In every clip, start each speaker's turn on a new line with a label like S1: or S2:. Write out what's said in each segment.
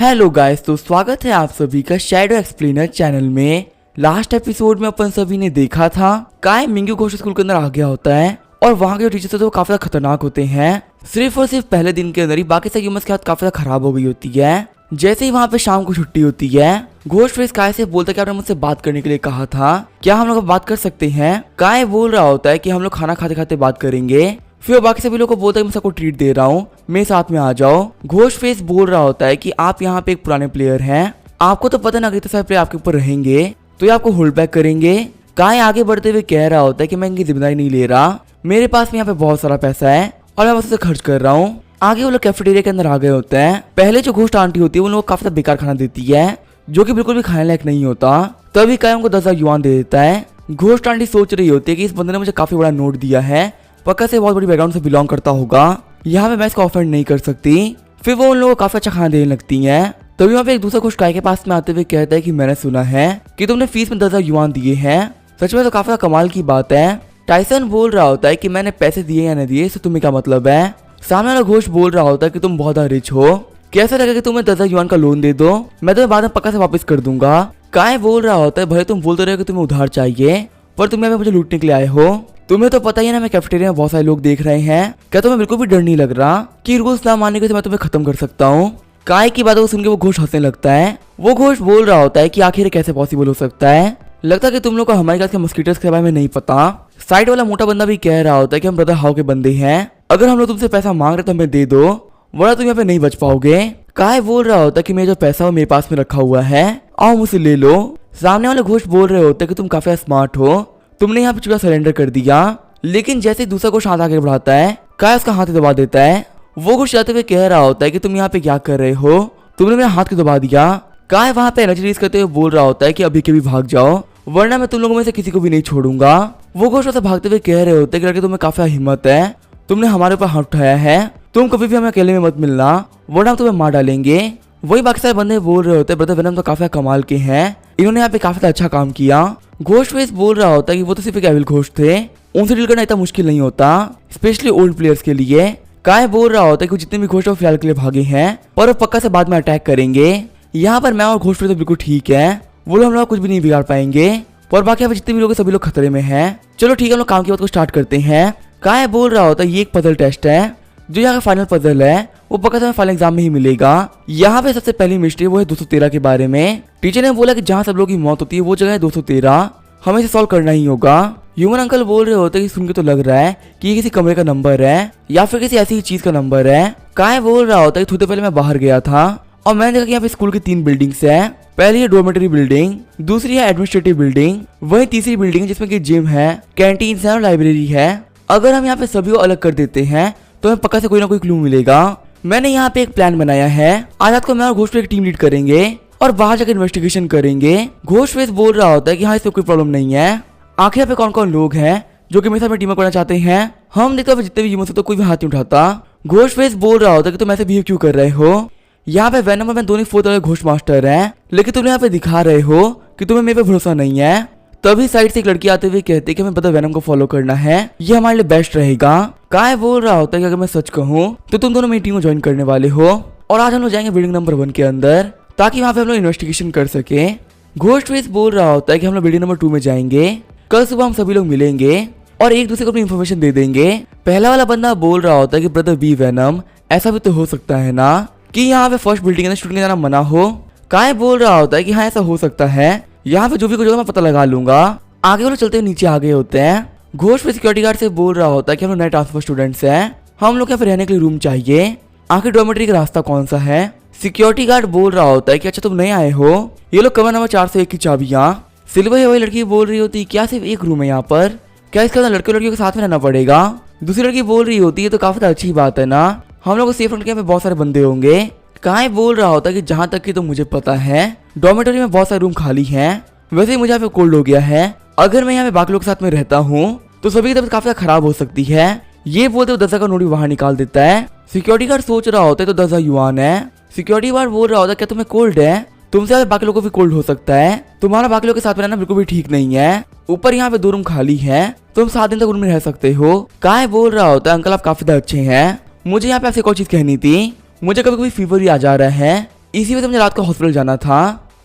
S1: Hello guys, तो स्वागत है आप सभी का शैडो एक्सप्लेनर चैनल में। लास्ट एपिसोड में अपन सभी ने देखा था काय मिंगू घोष स्कूल के अंदर आ गया होता है और वहाँ के जो टीचर्स होते हैं वो काफी ज्यादा खतरनाक होते हैं। सिर्फ और सिर्फ पहले दिन के अंदर ही बाकी सारी ह्यूमंस की हालत काफी ज्यादा खराब हो गई होती है। जैसे ही वहाँ पे शाम को छुट्टी होती है, घोष फेस काय से बोलता है कि आपने मुझसे बात करने के लिए कहा था, क्या हम लोग बात कर सकते हैं। काय बोल रहा होता है कि हम लोग खाना खाते खाते बात करेंगे। फिर बाकी सभी लोग को बोलता है कि मैं सबको ट्रीट दे रहा हूँ, मेरे साथ में आ जाओ। घोष फेस बोल रहा होता है कि आप यहाँ पे एक पुराने प्लेयर हैं, आपको तो पता ना कितने सारे प्लेयर आपके ऊपर रहेंगे तो ये आपको होल्ड बैक करेंगे। काय आगे बढ़ते हुए कह रहा होता है कि मैं इनकी जिम्मेदारी नहीं ले रहा, मेरे पास में यहाँ पे बहुत सारा पैसा है और मैं बस उसे खर्च कर रहा हूँ। आगे वो लोग कैफेटेरिया के अंदर आ गए होते हैं। पहले जो घोस्ट आंटी होती है वो लोग काफी ज्यादा बेकार खाना देती है जो कि बिल्कुल भी खाने लायक नहीं होता। तभी काय उनको 10,000 युआन दे देता है। घोस्ट आंटी सोच रही होती है कि इस बंदे ने मुझे काफी बड़ा नोट दिया है, पक्का से बहुत बड़ी बैकग्राउंड से बिलोंग करता होगा, यहाँ पे मैं इसको ऑफेंड नहीं कर सकती। फिर वो उन लोगों को काफी अच्छा खाना देने लगती हैं। तभी वहाँ पे एक दूसरा घोस्ट काय के पास में आते हुए कहता है कि मैंने सुना है कि तुमने फीस में 10,000 युआन दिए हैं, सच में तो काफी ज्यादा कमाल की बात है। टाइसन बोल रहा होता है कि मैंने पैसे दिए या नहीं दिए इससे तुम्हें क्या मतलब है। सामने वाला घोस्ट बोल रहा होता है कि तुम बहुत रिच हो, कैसा लगा कि तुम्हें 10,000 युआन का लोन दे दो, मैं तुम्हें बाद में पक्का से वापस कर दूंगा। काय बोल रहा होता है भले तुम बोलते रहे कि तुम्हें उधार चाहिए पर तुम यहाँ पे मुझे लूटने के लिए आए हो, तुम्हें तो पता ही है ना मैं कैफेटेरिया में बहुत सारे लोग देख रहे हैं, क्या तुम्हें बिल्कुल भी डर नहीं लग रहा कि रूल्स ना मानने के मैं तुम्हें खत्म कर सकता हूँ। काय की बातों को सुन के वो घोष हंसने लगता है। वो घोष बोल रहा होता है कि आखिर कैसे पॉसिबल हो सकता है, लगता है कि तुम लोग को हमारे क्लास के मस्कीटर्स के बारे में नहीं पता। साइड वाला मोटा बंदा भी कह रहा होता है कि हम ब्रदर हाउ के बंदे हैं, अगर हम लोग तुमसे पैसा मांग रहे तो हमें दे दो वरना तुम यहाँ पे नहीं बच पाओगे। काय बोल रहा होता है कि मेरा जो पैसा वो मेरे पास में रखा हुआ है, आओ मुझसे ले लो। सामने वाले घोष बोल रहे होते हैं कि तुम काफी स्मार्ट हो, तुमने यहाँ पे चुका सरेंडर कर दिया। लेकिन जैसे दूसरा घोष हाथ आगे बढ़ाता है, काय उसका हाथ दबा देता है। वो घोष जाते हुए कह रहा होता है कि तुम यहाँ पे क्या कर रहे हो, तुमने मेरा हाथ क्यों दबा दिया। काय वहाँ पे एनर्जी रिलीज करते हुए बोल रहा होता है कि अभी के भी भाग जाओ वरना मैं तुम लोगों में से किसी को भी नहीं छोड़ूंगा। वो घोष से भागते हुए कह रहे होते हैं कि लड़के तुम्हें काफी हिम्मत है, तुमने हमारे ऊपर हाथ उठाया है, तुम कभी भी हमें अकेले में मत मिलना वरना हम तुम्हें मार डालेंगे। वही बाकी सारे बंदे बोल रहे होते हैं ब्रदर वेनम तो काफी कमाल के हैं, इन्होंने यहाँ पे काफी अच्छा काम किया। घोस्ट फेस बोल रहा होता है कि वो तो सिर्फ एक एविल घोस्ट थे, उनसे डील करना इतना मुश्किल नहीं होता, स्पेशली ओल्ड प्लेयर्स के लिए। काय बोल रहा होता है कि जितने भी घोस्ट फिलहाल के लिए भागे हैं पर वो पक्का से बाद में अटैक करेंगे। यहाँ पर मैं और घोस्ट फेस तो बिल्कुल ठीक है, वो लोग हम लोग कुछ भी नहीं बिगाड़ पाएंगे और बाकी यहाँ पे जितने भी लोग सभी लोग खतरे में हैं। चलो ठीक है, हम लोग काम की बात को स्टार्ट करते हैं। काय बोल रहा होता है ये एक पजल टेस्ट है, जो यहाँ का फाइनल पजल है वो पक्का से फाइनल एग्जाम में ही मिलेगा। यहाँ पे सबसे पहली मिस्ट्री वो है 213 के बारे में। टीचर ने बोला कि जहाँ सब लोगों की मौत होती है वो जगह है 213, हमें इसे सॉल्व करना ही होगा। ह्यूमन अंकल बोल रहे होते हैं कि सुन के तो लग रहा है कि ये किसी कमरे का नंबर है या फिर किसी ऐसी चीज का नंबर है। काय बोल रहा होता है कि थोड़ी देर पहले मैं बाहर गया था और मैंने देखा कि यहाँ पे स्कूल की 3 बिल्डिंग्स है। पहली है डॉर्मेटरी बिल्डिंग, दूसरी है एडमिनिस्ट्रेटिव बिल्डिंग, वही तीसरी बिल्डिंग जिसमें कि जिम है, कैंटीन है और लाइब्रेरी है। अगर हम यहाँ पे सभी को अलग कर देते हैं तो हमें पक्का से कोई ना कोई क्लू मिलेगा। मैंने यहाँ पे एक प्लान बनाया है, आज रात को मैं और घोस्ट एक टीम लीड करेंगे और बाहर जाकर इन्वेस्टिगेशन करेंगे। घोस्ट फेस बोल रहा होता है कि हाँ इसमें कोई प्रॉब्लम नहीं है, आखिर यहाँ पे कौन कौन लोग हैं जो कि मेरे साथ में टीम करना चाहते हैं। हम देखते हैं जितने भी ह्यूमंस तो कोई भी हाथ नहीं उठाता। घोस्ट फेस बोल रहा होता है कि तुम ऐसे बिहेव क्यों कर रहे हो, यहाँ पे वैनम और मैं दोनों 4th वाले घोस्ट मास्टर हैं, लेकिन तुम यहाँ पे दिखा रहे हो कि तुम्हें मेरे पे भरोसा नहीं है। तभी साइड से एक लड़की आते हुए कहती है कि हमें पता वैनम को फॉलो करना है, ये हमारे लिए बेस्ट रहेगा। काय बोल रहा होता है कि अगर मैं सच कहूँ तो तुम दोनों मेरी टीम को ज्वाइन करने वाले हो और आज हम लोग जाएंगे बिल्डिंग नंबर 1 के अंदर ताकि वहाँ पे हम लोग इन्वेस्टिगेशन कर सके। घोस्ट फेस बोल रहा होता है कि हम लोग बिल्डिंग नंबर 2 में जाएंगे, कल सुबह हम सभी लोग मिलेंगे और एक दूसरे को अपनी इन्फॉर्मेशन दे देंगे। पहला वाला बंदा बोल रहा होता है कि ब्रदर बी वैनम, ऐसा भी तो हो सकता है ना कि यहाँ पे फर्स्ट बिल्डिंग में शूटिंग जाना मना हो। काय बोल रहा होता है कि हाँ ऐसा हो सकता है, यहाँ पे जो भी कुछ होगा मैं पता लगा लूंगा। आगे वो लोग चलते हुए नीचे आ गए होते हैं। घोस्ट पे सिक्योरिटी गार्ड से बोल रहा होता है कि हम लोग नए ट्रांसफर स्टूडेंट्स हैं, हम लोग यहाँ पे रहने के लिए रूम चाहिए, आखिर डॉर्मेटरी का रास्ता कौन सा है। सिक्योरिटी गार्ड बोल रहा होता है कि अच्छा तुम नए आए हो, ये लोग कमरा नंबर 401 की चाबियाँ। सिल्वर है वही लड़की बोल रही होती क्या सिर्फ एक रूम है यहाँ पर, क्या इसके अंदर लड़के लड़कियों के साथ में रहना पड़ेगा। दूसरी लड़की बोल रही होती है तो काफी अच्छी बात है ना, हम लोग को सेफ रखने के यहाँ पे बहुत सारे बंदे होंगे। काय बोल रहा होता है कि जहाँ तक कि तो मुझे पता है डॉर्मेटरी में बहुत सारे रूम खाली हैं, वैसे ही मुझे यहाँ पे कोल्ड हो गया है, अगर मैं यहाँ पे बाकी लोग के साथ में रहता हूँ तो सभी की तबीयत काफी खराब हो सकती है। ये बोलते हुए 10,000 का नोट बाहर निकाल देता है। सिक्योरिटी गार्ड सोच रहा होता है तो 10,000 युआन है। सिक्योरिटी गार्ड बोल रहा होता है क्या तुम्हें कोल्ड है, तुमसे ज्यादा बाकी लोगों को भी कोल्ड हो सकता है, तुम्हारा बाकी लोगों के साथ में रहना बिल्कुल भी ठीक नहीं है, ऊपर यहाँ पे 2 रूम खाली है, तुम 7 दिन तक उनमें रह सकते हो। काय बोल रहा होता है अंकल आप काफी अच्छे हैं, मुझे यहाँ पे आपसे एक और चीज कहनी थी, मुझे कभी कभी फीवर भी आ जा रहा है, इसी वजह से मुझे रात को हॉस्पिटल जाना था।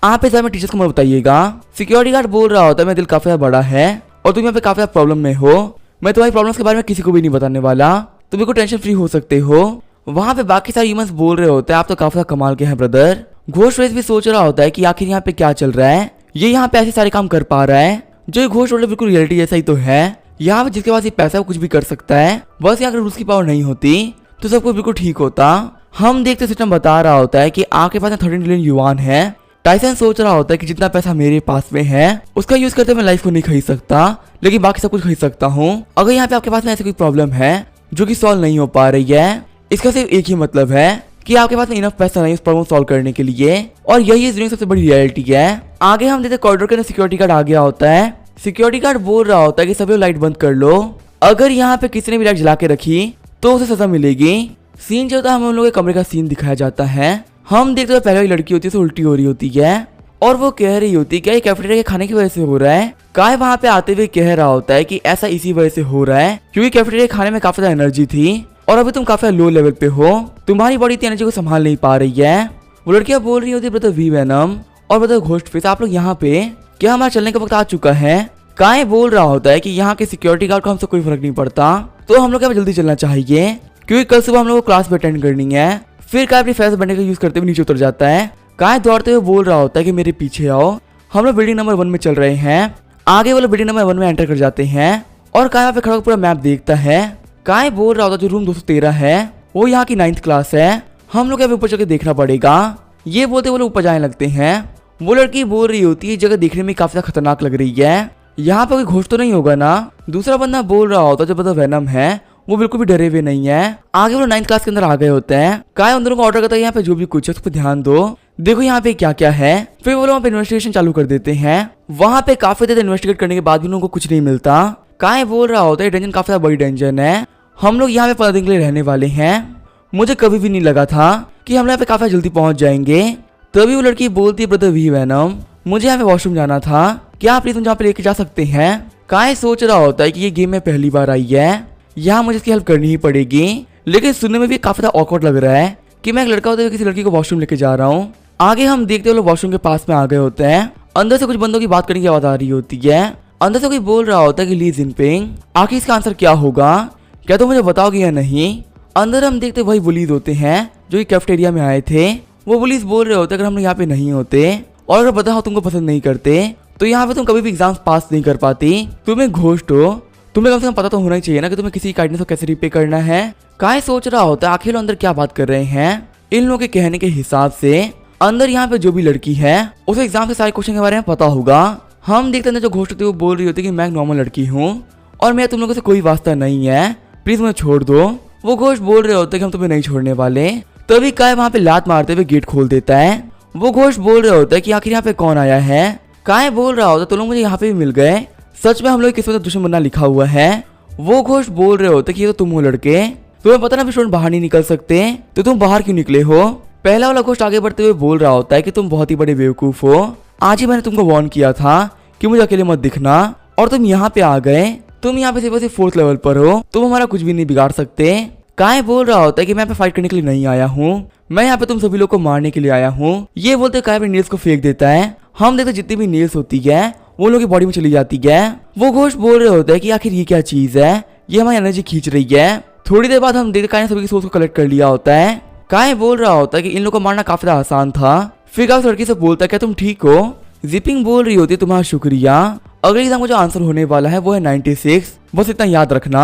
S1: आप इस बारे में टीचर्स को मत बताइएगा। सिक्योरिटी गार्ड बोल रहा होता है, मेरा दिल काफी बड़ा है और तुम यहाँ पे काफी प्रॉब्लम में हो। मैं तुम्हारी प्रॉब्लम्स के बारे में किसी को भी नहीं बताने वाला, तुम बिल्कुल टेंशन फ्री हो सकते हो। वहाँ पे बाकी सारे ह्यूमंस बोल रहे होते हैं, आप तो काफी कमाल के हैं ब्रदर। घोस्ट भी सोच रहा होता है कि आखिर यहाँ पे क्या चल रहा है, ये यहाँ पे ऐसे सारे काम कर पा रहा है। जो घोस्ट बिल्कुल रियलिटी जैसा ही तो है। यहाँ पे जिसके पास ये पैसा है वो कुछ भी कर सकता है, बस यहाँ अगर उसकी पावर नहीं होती तो सब कुछ बिल्कुल ठीक होता। हम देखते सिस्टम बता रहा होता है कि आपके पास 13 ट्रिलियन युआन है। टाइसन सोच रहा होता है कि जितना पैसा मेरे पास में है उसका यूज करते मैं लाइफ को नहीं खरीद सकता, लेकिन बाकी सब कुछ खरीद सकता हूँ। अगर यहाँ पे आपके पास में ऐसी कोई प्रॉब्लम है जो कि सॉल्व नहीं हो पा रही है, इसका सिर्फ एक ही मतलब है कि आपके पास इनफ पैसा नहीं उस प्रॉब्लम सॉल्व करने के लिए, और यही इस दुनिया की सबसे बड़ी रियलिटी है। आगे हम देखते कॉरिडोर के अंदर सिक्योरिटी गार्ड आ गया होता है। सिक्योरिटी गार्ड बोल रहा होता है कि सभी लाइट बंद कर लो, अगर यहाँ पे किसी ने भी लाइट जला के रखी तो उसे सजा मिलेगी। सीन जो होता है हमें उन लोगों के कमरे का सीन दिखाया जाता है। हम देखते हैं पहले वाली लड़की होती है तो उल्टी हो रही होती है और वो कह रही होती है क्या ये कैफेटेरिया के खाने की वजह से हो रहा है। काय वहाँ पे आते हुए कह रहा होता है कि ऐसा इसी वजह से हो रहा है क्योंकि कैफेटेरिया के खाने में काफी ज्यादा एनर्जी थी और अभी तुम काफी लो लेवल पे हो, तुम्हारी बॉडी इतनी एनर्जी को संभाल नहीं पा रही है। वो लड़कियां बोल रही होती है ब्रदर वी वेनम और ब्रदर घोस्ट फेस, आप लोग यहाँ पे क्या हमारा चलने का वक्त आ चुका है। काय बोल रहा होता है कि यहाँ के सिक्योरिटी गार्ड को हमसे कोई फर्क नहीं पड़ता, तो हम लोग यहाँ जल्दी चलना चाहिए क्योंकि कल सुबह हम लोग को क्लास भी अटेंड करनी है। फिर काय अपनी फैस बनने का यूज करते हुए नीचे उतर जाता है। काय दौड़ते हुए बोल रहा होता है कि मेरे पीछे आओ, हम लोग बिल्डिंग नंबर 1 में चल रहे हैं। आगे वाले बिल्डिंग नंबर 1 में एंटर कर जाते हैं और काय यहाँ पे खड़ा पूरा मैप देखता है। काय बोल रहा होता है जो रूम 213 है वो यहाँ की 9th क्लास है, हम लोग यहाँ ऊपर चल देखना पड़ेगा। ये बोलते वो लोग ऊपर जाने लगते हैं। वो लड़की बोल रही होती है जगह देखने में काफी खतरनाक लग रही है, यहाँ पे कोई घोस्ट तो नहीं होगा ना। दूसरा बंदा बोल रहा होता है जो बंदा वेनम है वो बिल्कुल भी डरे हुए नहीं है। आगे वो 9th क्लास के अंदर आ गए होते हैं। काय उन दोनों को ऑर्डर करता है यहाँ पे जो भी कुछ है उस पर ध्यान दो, देखो यहाँ पे क्या क्या है। फिर वो लोग वहाँ पे इन्वेस्टिगेशन चालू कर देते हैं। वहाँ पे काफी देर इन्वेस्टिगेट करने के बाद भी उनको कुछ नहीं मिलता। काय बोल रहा होता है डेंजन काफी बड़ी डेंजन है, हम लोग यहाँ पे 15 दिन के लिए रहने वाले हैं। मुझे कभी भी नहीं लगा था कि हम यहाँ पे काफी जल्दी पहुंच जाएंगे। तभी वो लड़की बोलती है ब्रदर वी वेनम मुझे यहाँ पे वॉशरूम जाना था, क्या आप प्लीज मुझे यहाँ पे लेके जा सकते हैं। काय सोच रहा होता है कि ये गेम में पहली बार आई है, यहाँ मुझे इसकी हेल्प करनी ही पड़ेगी, लेकिन सुनने में भी काफी ज्यादा ऑकवर्ड लग रहा है कि मैं एक लड़का होते हुए किसी लड़की को वॉशरूम लेके जा रहा हूँ। आगे हम देखते लोग वॉशरूम के पास में आ गए होते हैं। अंदर से कुछ बंदों की बात करने की आवाज आ रही होती है। अंदर से कोई बोल रहा होता है कि ली जिनपिंग, आखिर इसका आंसर क्या होगा, क्या तुम मुझे बताओगे या नहीं। अंदर हम देखते वही बुलीज होते हैं जो कि कैफेटेरिया में आए थे। वो बुलीज बोल रहे होते अगर हम यहाँ पे नहीं होते और अगर बताओ तुमको पसंद नहीं करते तो यहाँ पे तुम कभी भी एग्जाम पास नहीं कर पाती, तुम एक घोस्ट हो, तुम्हें कम से कम पता तो होना ही चाहिए ना कि तुम्हें किसी काइंडनेस को कैसे रिपे करना है। काय सोच रहा होता है आखिर अंदर क्या बात कर रहे हैं। इन लोगों के कहने के हिसाब से अंदर यहाँ पे जो भी लड़की है उसे एग्जाम के सारे क्वेश्चन के बारे में पता होगा। हम देखते हैं जो घोस्ट होती है वो बोल रही होती है कि मैं एक नॉर्मल लड़की हूँ और मेरा तुम लोगों से कोई वास्ता नहीं है, प्लीज मुझे छोड़ दो। वो घोस्ट बोल रहे होते हैं कि हम तुम्हें नहीं छोड़ने वाले। तभी काय वहाँ पे लात मारते हुए गेट खोल देता है। वो घोस्ट बोल रहे होते हैं कि आखिर यहाँ पे कौन आया है। काय बोल रहा होता है तो लोग मुझे यहाँ पे भी मिल गए, सच में हम लोग किस्मत दुश्मन बनना लिखा हुआ है। वो घोस्ट बोल रहे होते कि ये तो तुम हो लड़के, तुम्हें पता ना भी स्टूडेंट बाहर नहीं निकल सकते तो तुम बाहर क्यों निकले हो। पहला वाला घोस्ट आगे बढ़ते हुए बोल रहा होता है कि तुम बहुत ही बड़े बेवकूफ हो, आज ही मैंने तुमको वार्न किया था कि मुझे अकेले मत दिखना और तुम यहाँ पे आ गए, तुम यहाँ पे सिर्फ 4th लेवल पर हो, तुम हमारा कुछ भी नहीं बिगाड़ सकते। काय बोल रहा होता है कि मैं यहाँ पे फाइट करने के लिए नहीं आया हूँ, मैं यहाँ पे तुम सभी लोग को मारने के लिए आया हूँ। ये बोलते काय अपने नील्स को फेंक देता है। हम देखते जितनी भी नील्स होती है वो लोग की बॉडी में चली जाती है। वो घोस्ट बोल रहे होते हैं कि आखिर ये क्या चीज है, ये हमारी एनर्जी खींच रही है। थोड़ी देर बाद हम देखते काय ने सभी की सोच को कलेक्ट कर लिया होता है। काय बोल रहा होता है कि इन लोगों को मारना काफी आसान था। फिर काय उस लड़की से बोलता है क्या तुम ठीक हो। जिपिंग बोल रही होती है तुम्हारा शुक्रिया, अगले एग्जाम का जो आंसर होने वाला है वो है 96, बस इतना याद रखना।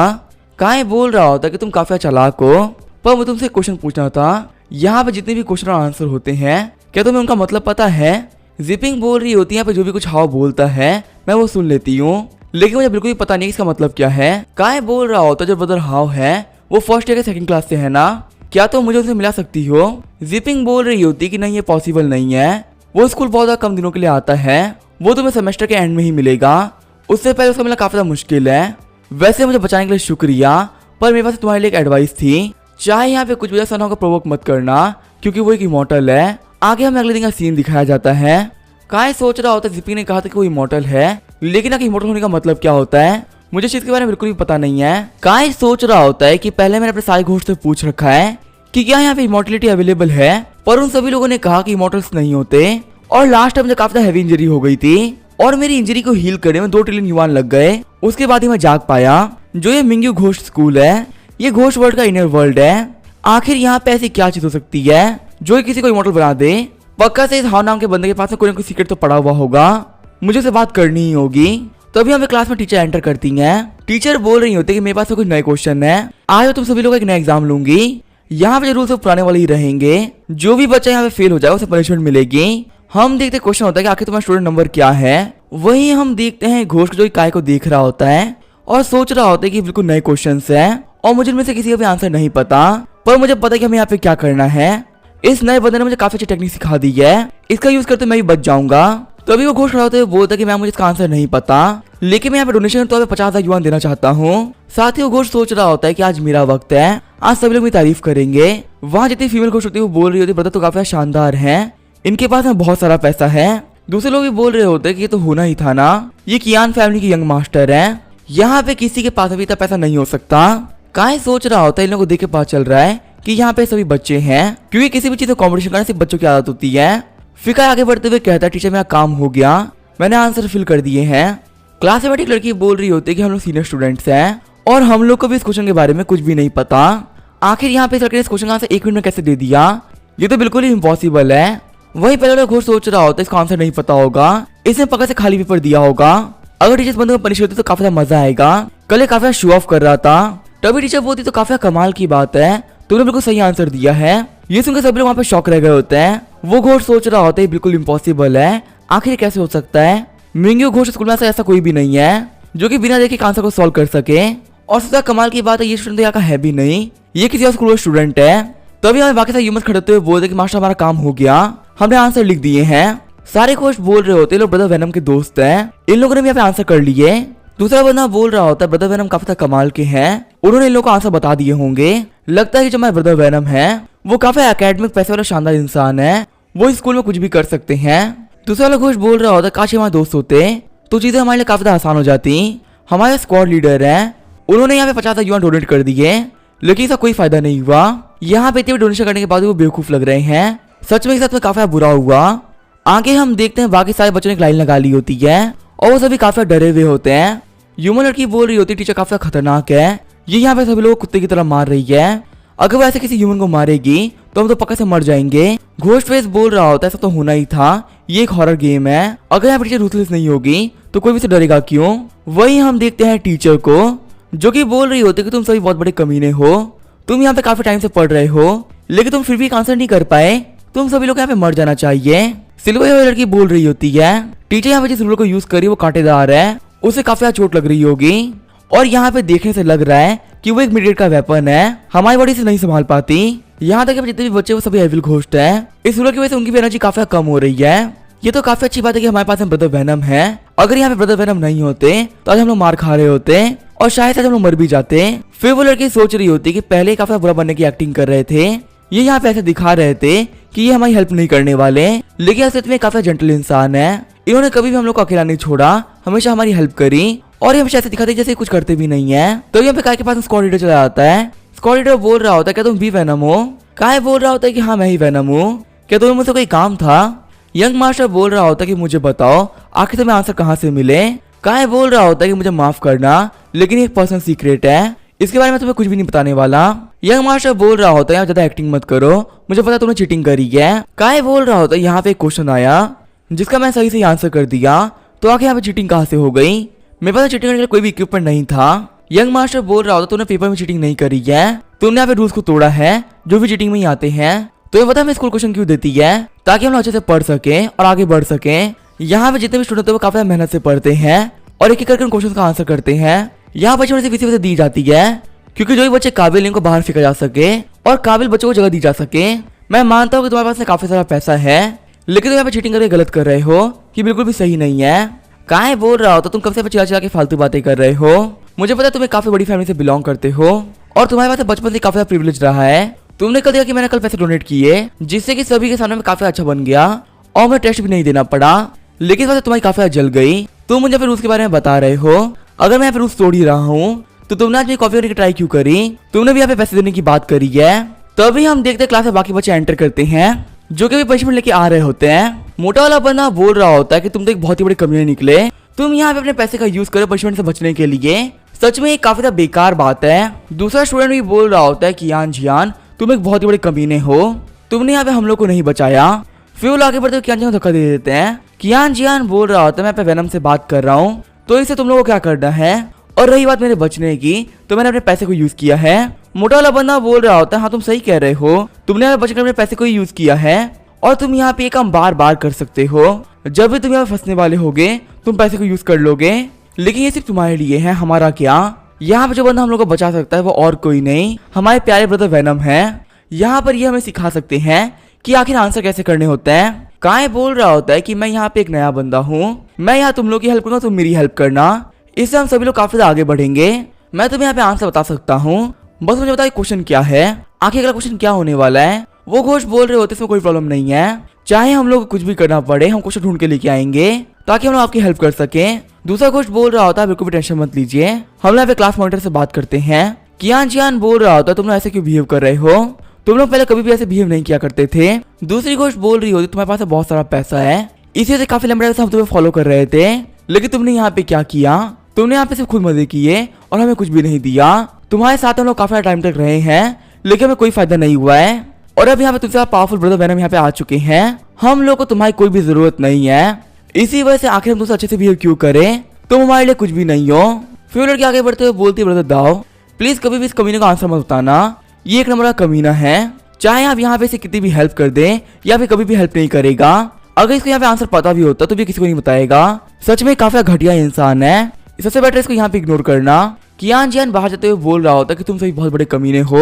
S1: काय बोल रहा होता है कि तुम काफी चालाक हो, पर मुझे तुमसे क्वेश्चन पूछना था, यहाँ पे जितने भी क्वेश्चन और आंसर होते हैं क्या तुम्हें उनका मतलब पता है। जिपिंग बोल रही होती है यहाँ पे जो भी कुछ हाव बोलता है मैं वो सुन लेती हूँ, लेकिन मुझे बिल्कुल भी पता नहीं इसका मतलब क्या है। काय बोल रहा होता है जो ब्रदर हाव है वो फर्स्ट ईयर के 2nd क्लास से है ना, क्या तुम मुझे उसे मिला सकती हो। जिपिंग बोल रही होती कि नहीं ये पॉसिबल नहीं है, वो स्कूल बहुत ज्यादा कम दिनों के लिए आता है, वो तुम्हें सेमेस्टर के एंड में ही मिलेगा, उससे पहले उसका मिलना काफी ज्यादा मुश्किल है। वैसे मुझे बचाने के लिए शुक्रिया, पर मेरे पास तुम्हारे लिए एक एडवाइस थी, चाहे यहाँ पे कुछ भी ऐसा ना हो प्रोवोक मत करना क्योंकि वो एक इमॉर्टल है। आगे हमें अगले दिन का सीन दिखाया जाता है। काय सोच रहा होता है जिपिंग ने कहा था कि वो इमॉर्टल है, लेकिन आगे इमॉर्टल होने का मतलब क्या होता है मुझे इस चीज के बारे में बिल्कुल भी पता नहीं है। काय सोच रहा होता है कि पहले मैंने अपने सारे घोस्ट से पूछ रखा है कि क्या यहाँ पे इमॉर्टलिटी अवेलेबल है, पर उन सभी लोगों ने कहा कि इमॉर्टल्स नहीं होते। और लास्ट टाइम मुझे काफी हैवी इंजरी हो गई थी और मेरी इंजरी को हील करने में 2 ट्रिलियन युआन लग गए। उसके बाद ही मैं जाग पाया। जो ये मिंग्यू घोस्ट स्कूल है, ये घोस्ट वर्ल्ड का इनर वर्ल्ड है। आखिर यहाँ पे ऐसी क्या चीज हो सकती है जो किसी को इमॉर्टल बना दे। पक्का से इस हाउ नाम के बंदे के पास में कोई ना कोई सीक्रेट तो पड़ा हुआ होगा, मुझे से बात करनी ही होगी। तभी हमें क्लास में टीचर एंटर करती हैं। टीचर बोल रही होती है कि मेरे पास में कुछ नए क्वेश्चन है, आज तुम सभी लोग एक नया एग्जाम लूंगी। यहाँ पे रूल्स पुराने वाले ही रहेंगे। जो भी बच्चा यहाँ पे फेल हो जाए उसे पनिशमेंट मिलेगी। हम देखते क्वेश्चन होता है कि आखिर तुम्हारा स्टूडेंट नंबर क्या है। वही हम देखते हैं घोस्ट जो काय को देख रहा होता है और सोच रहा होता है कि बिल्कुल नए क्वेश्चन है और मुझे इनमें से किसी का भी आंसर नहीं पता, पर मुझे पता है कि हमें यहाँ पे क्या करना है। इस नए बंदे ने मुझे काफी अच्छी टेक्निक सिखा दी है, इसका यूज करते मैं भी बच जाऊंगा। तभी वो घोस्ट खड़ा होते हुए बोलता है कि मैम मुझे इसका आंसर नहीं पता, लेकिन मैं यहाँ पे डोनेशन के तौर पे 50,000 युआन देना चाहता हूँ। साथ ही वो घोस्ट सोच रहा होता है कि आज मेरा वक्त है, आज सभी लोग मेरी तारीफ करेंगे। वहाँ जितनी फीमेल घोस्ट होती है वो बोल रही होती है ब्रदर तो काफी शानदार है, इनके पास में बहुत सारा पैसा है। दूसरे लोग भी बोल रहे होते हैं कि ये तो होना ही था ना, ये कियान फैमिली के यंग मास्टर है, यहाँ पे किसी के पास अभी इतना पैसा नहीं हो सकता। काय सोच रहा होता है इन लोगों को देख के पता चल रहा है कि यहाँ पे सभी बच्चे हैं, क्योंकि किसी भी चीज में कॉम्पिटिशन करने से बच्चों की आदत होती है। फिर काय आगे बढ़ते हुए कहता है टीचर मेरा काम हो गया, मैंने आंसर फिल कर दिए हैं। क्लास में बैठी एक लड़की बोल रही होती है कि हम लोग सीनियर स्टूडेंट्स हैं और हम लोग को भी इस क्वेश्चन के बारे में कुछ भी नहीं पता। आखिर यहाँ पे इस लड़के ने इस क्वेश्चन का आंसर 1 मिनट में कैसे दे दिया, ये तो बिल्कुल ही इम्पॉसिबल है। वही पहले वाला घोस्ट सोच रहा होता है इसका आंसर नहीं पता होगा, इसने पक्का से खाली पेपर दिया होगा। अगर टीचर बंदे को पनिश होती तो काफी ज्यादा मजा आएगा। कल ये काफी शो ऑफ कर रहा था, तभी टीचर बोलती तो काफी कमाल की बात है, तुमने बिल्कुल सही आंसर दिया है। ये सुनकर सभी लोग वहाँ पे शॉक रह गए होते हैं। वो घोस्ट सोच रहा होता है बिल्कुल इम्पॉसिबल है, आखिर कैसे हो सकता है। मिंग्यू घोस्ट स्कूल में ऐसा कोई भी नहीं है जो कि बिना देखे आंसर को सॉल्व कर सके। और सबसे कमाल की बात है ये स्टूडेंट यहाँ का है भी नहीं, ये किसी और स्कूल का स्टूडेंट है। तभी हमें बाकी सारे ह्यूमंस खड़े होते हुए बोलते कि मास्टर हमारा काम हो गया, हमने आंसर लिख दिए हैं। सारे घोस्ट बोल रहे होते लोग ब्रदर वेनम के दोस्त हैं, इन लोगों ने भी यहाँ पे आंसर कर लिए। दूसरा बंदा बोल रहा होता है ब्रदर वेनम काफी कमाल के हैं, उन्होंने इन लोगों को आंसर बता दिए होंगे। लगता है कि जो हमारे ब्रदर वेनम है वो काफी एकेडमिक पैसे वाला शानदार इंसान है, वो स्कूल में कुछ भी कर सकते हैं। दूसरा वाला घोस्ट बोल रहा होता है काश हमारे दोस्त होते तो चीजें हमारे लिए काफी ज्यादा आसान हो जाती। हमारे स्क्वाड लीडर है, उन्होंने यहाँ पे 50,000 युआन डोनेट कर दिए, लेकिन इसका कोई फायदा नहीं हुआ। यहाँ पे इतने डोनेशन करने के बाद वो बेवकूफ लग रहे हैं, सच में इस साथ में काफी बुरा हुआ। आगे हम देखते हैं बाकी सारे बच्चों ने एक लाइन लगा ली होती है और वो सभी काफी डरे हुए होते हैं। ह्यूमन लड़की बोल रही होती है टीचर काफी खतरनाक है, ये यहाँ पे सभी लोग कुत्ते की तरह मार रही है, अगर वो ऐसे किसी ह्यूमन को मारेगी तो हम तो पक्का से मर जाएंगे। घोस्ट फेस बोल रहा होता है ऐसा तो होना ही था, ये एक हॉरर गेम है, अगर यहाँ पे टीचर रूथलेस नहीं होगी तो कोई भी से डरेगा क्यों। वही हम देखते हैं टीचर को जो कि बोल रही होती है कि तुम सभी बहुत बड़े कमीने हो, तुम यहाँ पे काफी टाइम से पढ़ रहे हो लेकिन तुम फिर भी आंसर नहीं कर पाए, तुम सभी लोग यहाँ पे मर जाना चाहिए। सिल्वर वाली लड़की बोल रही होती है टीचर यहाँ पे जिस रूल को यूज करी वो कांटेदार है, उसे काफी चोट लग रही होगी और यहाँ पे देखने से लग रहा है कि वो एक मिडरेट का वेपन है, हमारी बॉडी से नहीं संभाल पाती। यहाँ तक जितने भी बच्चे वो सभी एविल घोस्ट है, इस रूल की वजह से उनकी भी एनर्जी काफी कम हो रही है। ये तो काफी अच्छी बात है कि हमारे पास ब्रदर वेनम है, अगर यहाँ पे ब्रदर वेनम नहीं होते तो आज हम लोग मार खा रहे होते और शायद आज हम लोग मर भी जाते। फिर वो लड़की सोच रही होती कि पहले काफी बुरा बनने की एक्टिंग कर रहे थे, ये यहाँ पे ऐसे दिखा रहे थे कि ये हमारी हेल्प नहीं करने वाले, लेकिन असलियत में काफी जेंटल इंसान है, इन्होंने कभी भी हम लोग को अकेला नहीं छोड़ा, हमेशा हमारी हेल्प करी और ये हमेशा ऐसे दिखाते जैसे कुछ करते भी नहीं है। तो यहाँ पे काय के पास स्क्वाड लीडर चला आता है, स्क्वाड लीडर बोल रहा होता है क्या तुम भी वेनम हो। काय बोल रहा होता है कि हाँ मैं ही वेनम हूँ, क्या तुम्हें मुझसे कोई काम था। यंग मास्टर बोल रहा होता है कि मुझे बताओ आखिर तुम्हें आंसर कहाँ से मिले। काय बोल रहा होता है कि मुझे माफ करना लेकिन एक पर्सनल सीक्रेट है, इसके बारे में तुम्हें कुछ भी नहीं बताने वाला। यंग मास्टर बोल रहा होता है ज्यादा एक्टिंग मत करो, मुझे पता तुमने चीटिंग करी है। काय बोल रहा होता है यहाँ पे एक क्वेश्चन आया जिसका मैं सही से आंसर कर दिया, तो आखिर यहाँ पे चीटिंग कहाँ से हो गई, मेरे पास चीटिंग करने के लिए कोई भी इक्विपमेंट नहीं था। यंग मास्टर बोल रहा होता तुमने पेपर में चीटिंग नहीं करी है, तुमने यहाँ पे रूल्स को तोड़ा है जो भी चीटिंग में ही आते हैं। तो ये पता है मैं स्कूल क्वेश्चन क्यों देती है, ताकि हम लोग अच्छे से पढ़ सके और आगे बढ़ सके। यहाँ पे जितने भी स्टूडेंट है वो काफी मेहनत से पढ़ते हैं और एक एक करके क्वेश्चन का आंसर करते हैं। यहाँ बच्चों से इसी वजह दी जाती है क्योंकि जो भी बच्चे काबिल हैं उनको बाहर फेंका जा सके और काबिल बच्चों को जगह दी जा सके। मैं मानता हूँ कि तुम्हारे पास काफी सारा पैसा है, लेकिन तुम यहाँ पे चीटिंग करके गलत कर रहे हो कि बिल्कुल भी सही नहीं है। काय बोल रहा हो तो तुम कब से चिल्ला चिल्ला के फालतू बातें कर रहे हो, मुझे पता है तुम्हें काफी बड़ी फैमिली से बिलोंग करते हो और तुम्हारे पास बचपन से काफी प्रिविलेज रहा है। तुमने कल देखा कि मैंने कल पैसे डोनेट किए जिससे कि सभी के सामने में काफी अच्छा बन गया और मैं टेस्ट भी नहीं देना पड़ा, लेकिन वजह तुम्हारी काफी जल गई। तुम मुझे फिर उसके बारे में बता रहे हो, अगर मैं फिर रूल्स तोड़ ही रहा हूँ तो तुमने आज मेरी कॉफी करने की ट्राई क्यों करी, तुमने भी यहाँ पे पैसे देने की बात करी है। तभी हम देखते क्लास में बाकी बच्चे एंटर करते हैं। जो कि पनिशमेंट लेके आ रहे होते हैं। मोटा वाला बंदा बोल रहा होता है कि तुम तो एक बहुत ही बड़े कमीने निकले, तुम यहाँ पे अपने पैसे का यूज करो पनिशमेंट से बचने के लिए। सच में ये काफी ज्यादा बेकार बात है। दूसरा स्टूडेंट भी बोल रहा होता है कि यान जियान तुम एक बहुत ही बड़े कमीने हो, तुमने यहाँ पे हम लोग को नहीं बचाया। फिर वो आगे बढ़ते हुए कियान जियान को धक्का दे देते हैं। कियान जियान बोल रहा होता है मैं पे वेनम से बात कर रहा हूँ, तो इसे तुम लोगों को क्या करना है। और रही बात मेरे बचने की, तो मैंने अपने पैसे को यूज किया है। मोटा वाला बंदा बोल रहा होता है हाँ तुम सही कह रहे हो, तुमने यहाँ पे बचकर अपने पैसे को ही यूज किया है और तुम यहाँ पे ये काम बार बार कर सकते हो। जब भी तुम यहाँ फंसने वाले होगे तुम पैसे को यूज कर लोगे, लेकिन ये सिर्फ तुम्हारे लिए है, हमारा क्या। यहाँ पे जो बंदा हम लोग को बचा सकता है वो और कोई नहीं, हमारे प्यारे ब्रदर वेनम है। यहाँ पर ये हमें सिखा सकते हैं कि आखिर आंसर कैसे करने होते हैं। काय बोल रहा होता है कि मैं यहाँ पे एक नया बंदा हूँ, मैं यहाँ तुम लोग की हेल्प करूँगा, तुम मेरी हेल्प करना, इससे हम सभी लोग काफी आगे बढ़ेंगे। मैं तुम्हें यहाँ पे आंसर बता सकता हूँ, बस मुझे बताओ क्वेश्चन क्या है, आखिर अगला क्वेश्चन क्या होने वाला है। वो घोष बोल रहे होते इसमें कोई प्रॉब्लम नहीं है, चाहे हम लोग कुछ भी करना पड़े हम क्वेश्चन ढूंढ के लेके आएंगे ताकि हम लोग आपकी हेल्प कर सके। दूसरा घोष बोल रहा होता है बिल्कुल भी टेंशन मत लीजिए, हम लोग यहाँ पे क्लास मॉनिटर से बात करते हैं। कियान जियान बोल रहा होता है तुम लोग ऐसे क्यों बिहेव कर रहे हो, तुम लोग पहले कभी भी ऐसे बिहेव नहीं किया करते थे। दूसरी घोष बोल रही होती तुम्हारे पास बहुत सारा पैसा है, इसी से काफी लंबे से हम तुम्हें फॉलो कर रहे थे, लेकिन तुमने यहाँ पे क्या किया, तुमने यहाँ पे सिर्फ खुद मजे किए और हमें कुछ भी नहीं दिया। तुम्हारे साथ हम लोग काफी टाइम तक रहे हैं लेकिन हमें कोई फायदा नहीं हुआ है, और अब यहाँ पे तुमसे पावरफुल ब्रदर वेनम यहाँ पे आ चुके हैं, हम लोग को तुम्हारी कोई भी जरूरत नहीं है, इसी वजह से आखिर हम तुमसे अच्छे से बिहेव क्यों करें, तुम हमारे लिए कुछ भी नहीं हो। फिर लड़की आगे बढ़ते हुए बोलती है ब्रदर दाओ प्लीज कभी भी इस कमीने का आंसर मत बताना, ये एक नंबर का कमीना है, चाहे आप यहाँ पे इसे कितनी भी हेल्प कर दें या फिर कभी भी हेल्प नहीं करेगा। अगर इसको यहाँ पे आंसर पता भी होता तो भी किसी को नहीं बताएगा, सच में काफी घटिया इंसान है, सबसे बेटर इसको यहाँ पे इग्नोर करना। कियान जियान बाहर जाते हुए बोल रहा होता कि तुम सभी बहुत बड़े कमीने हो।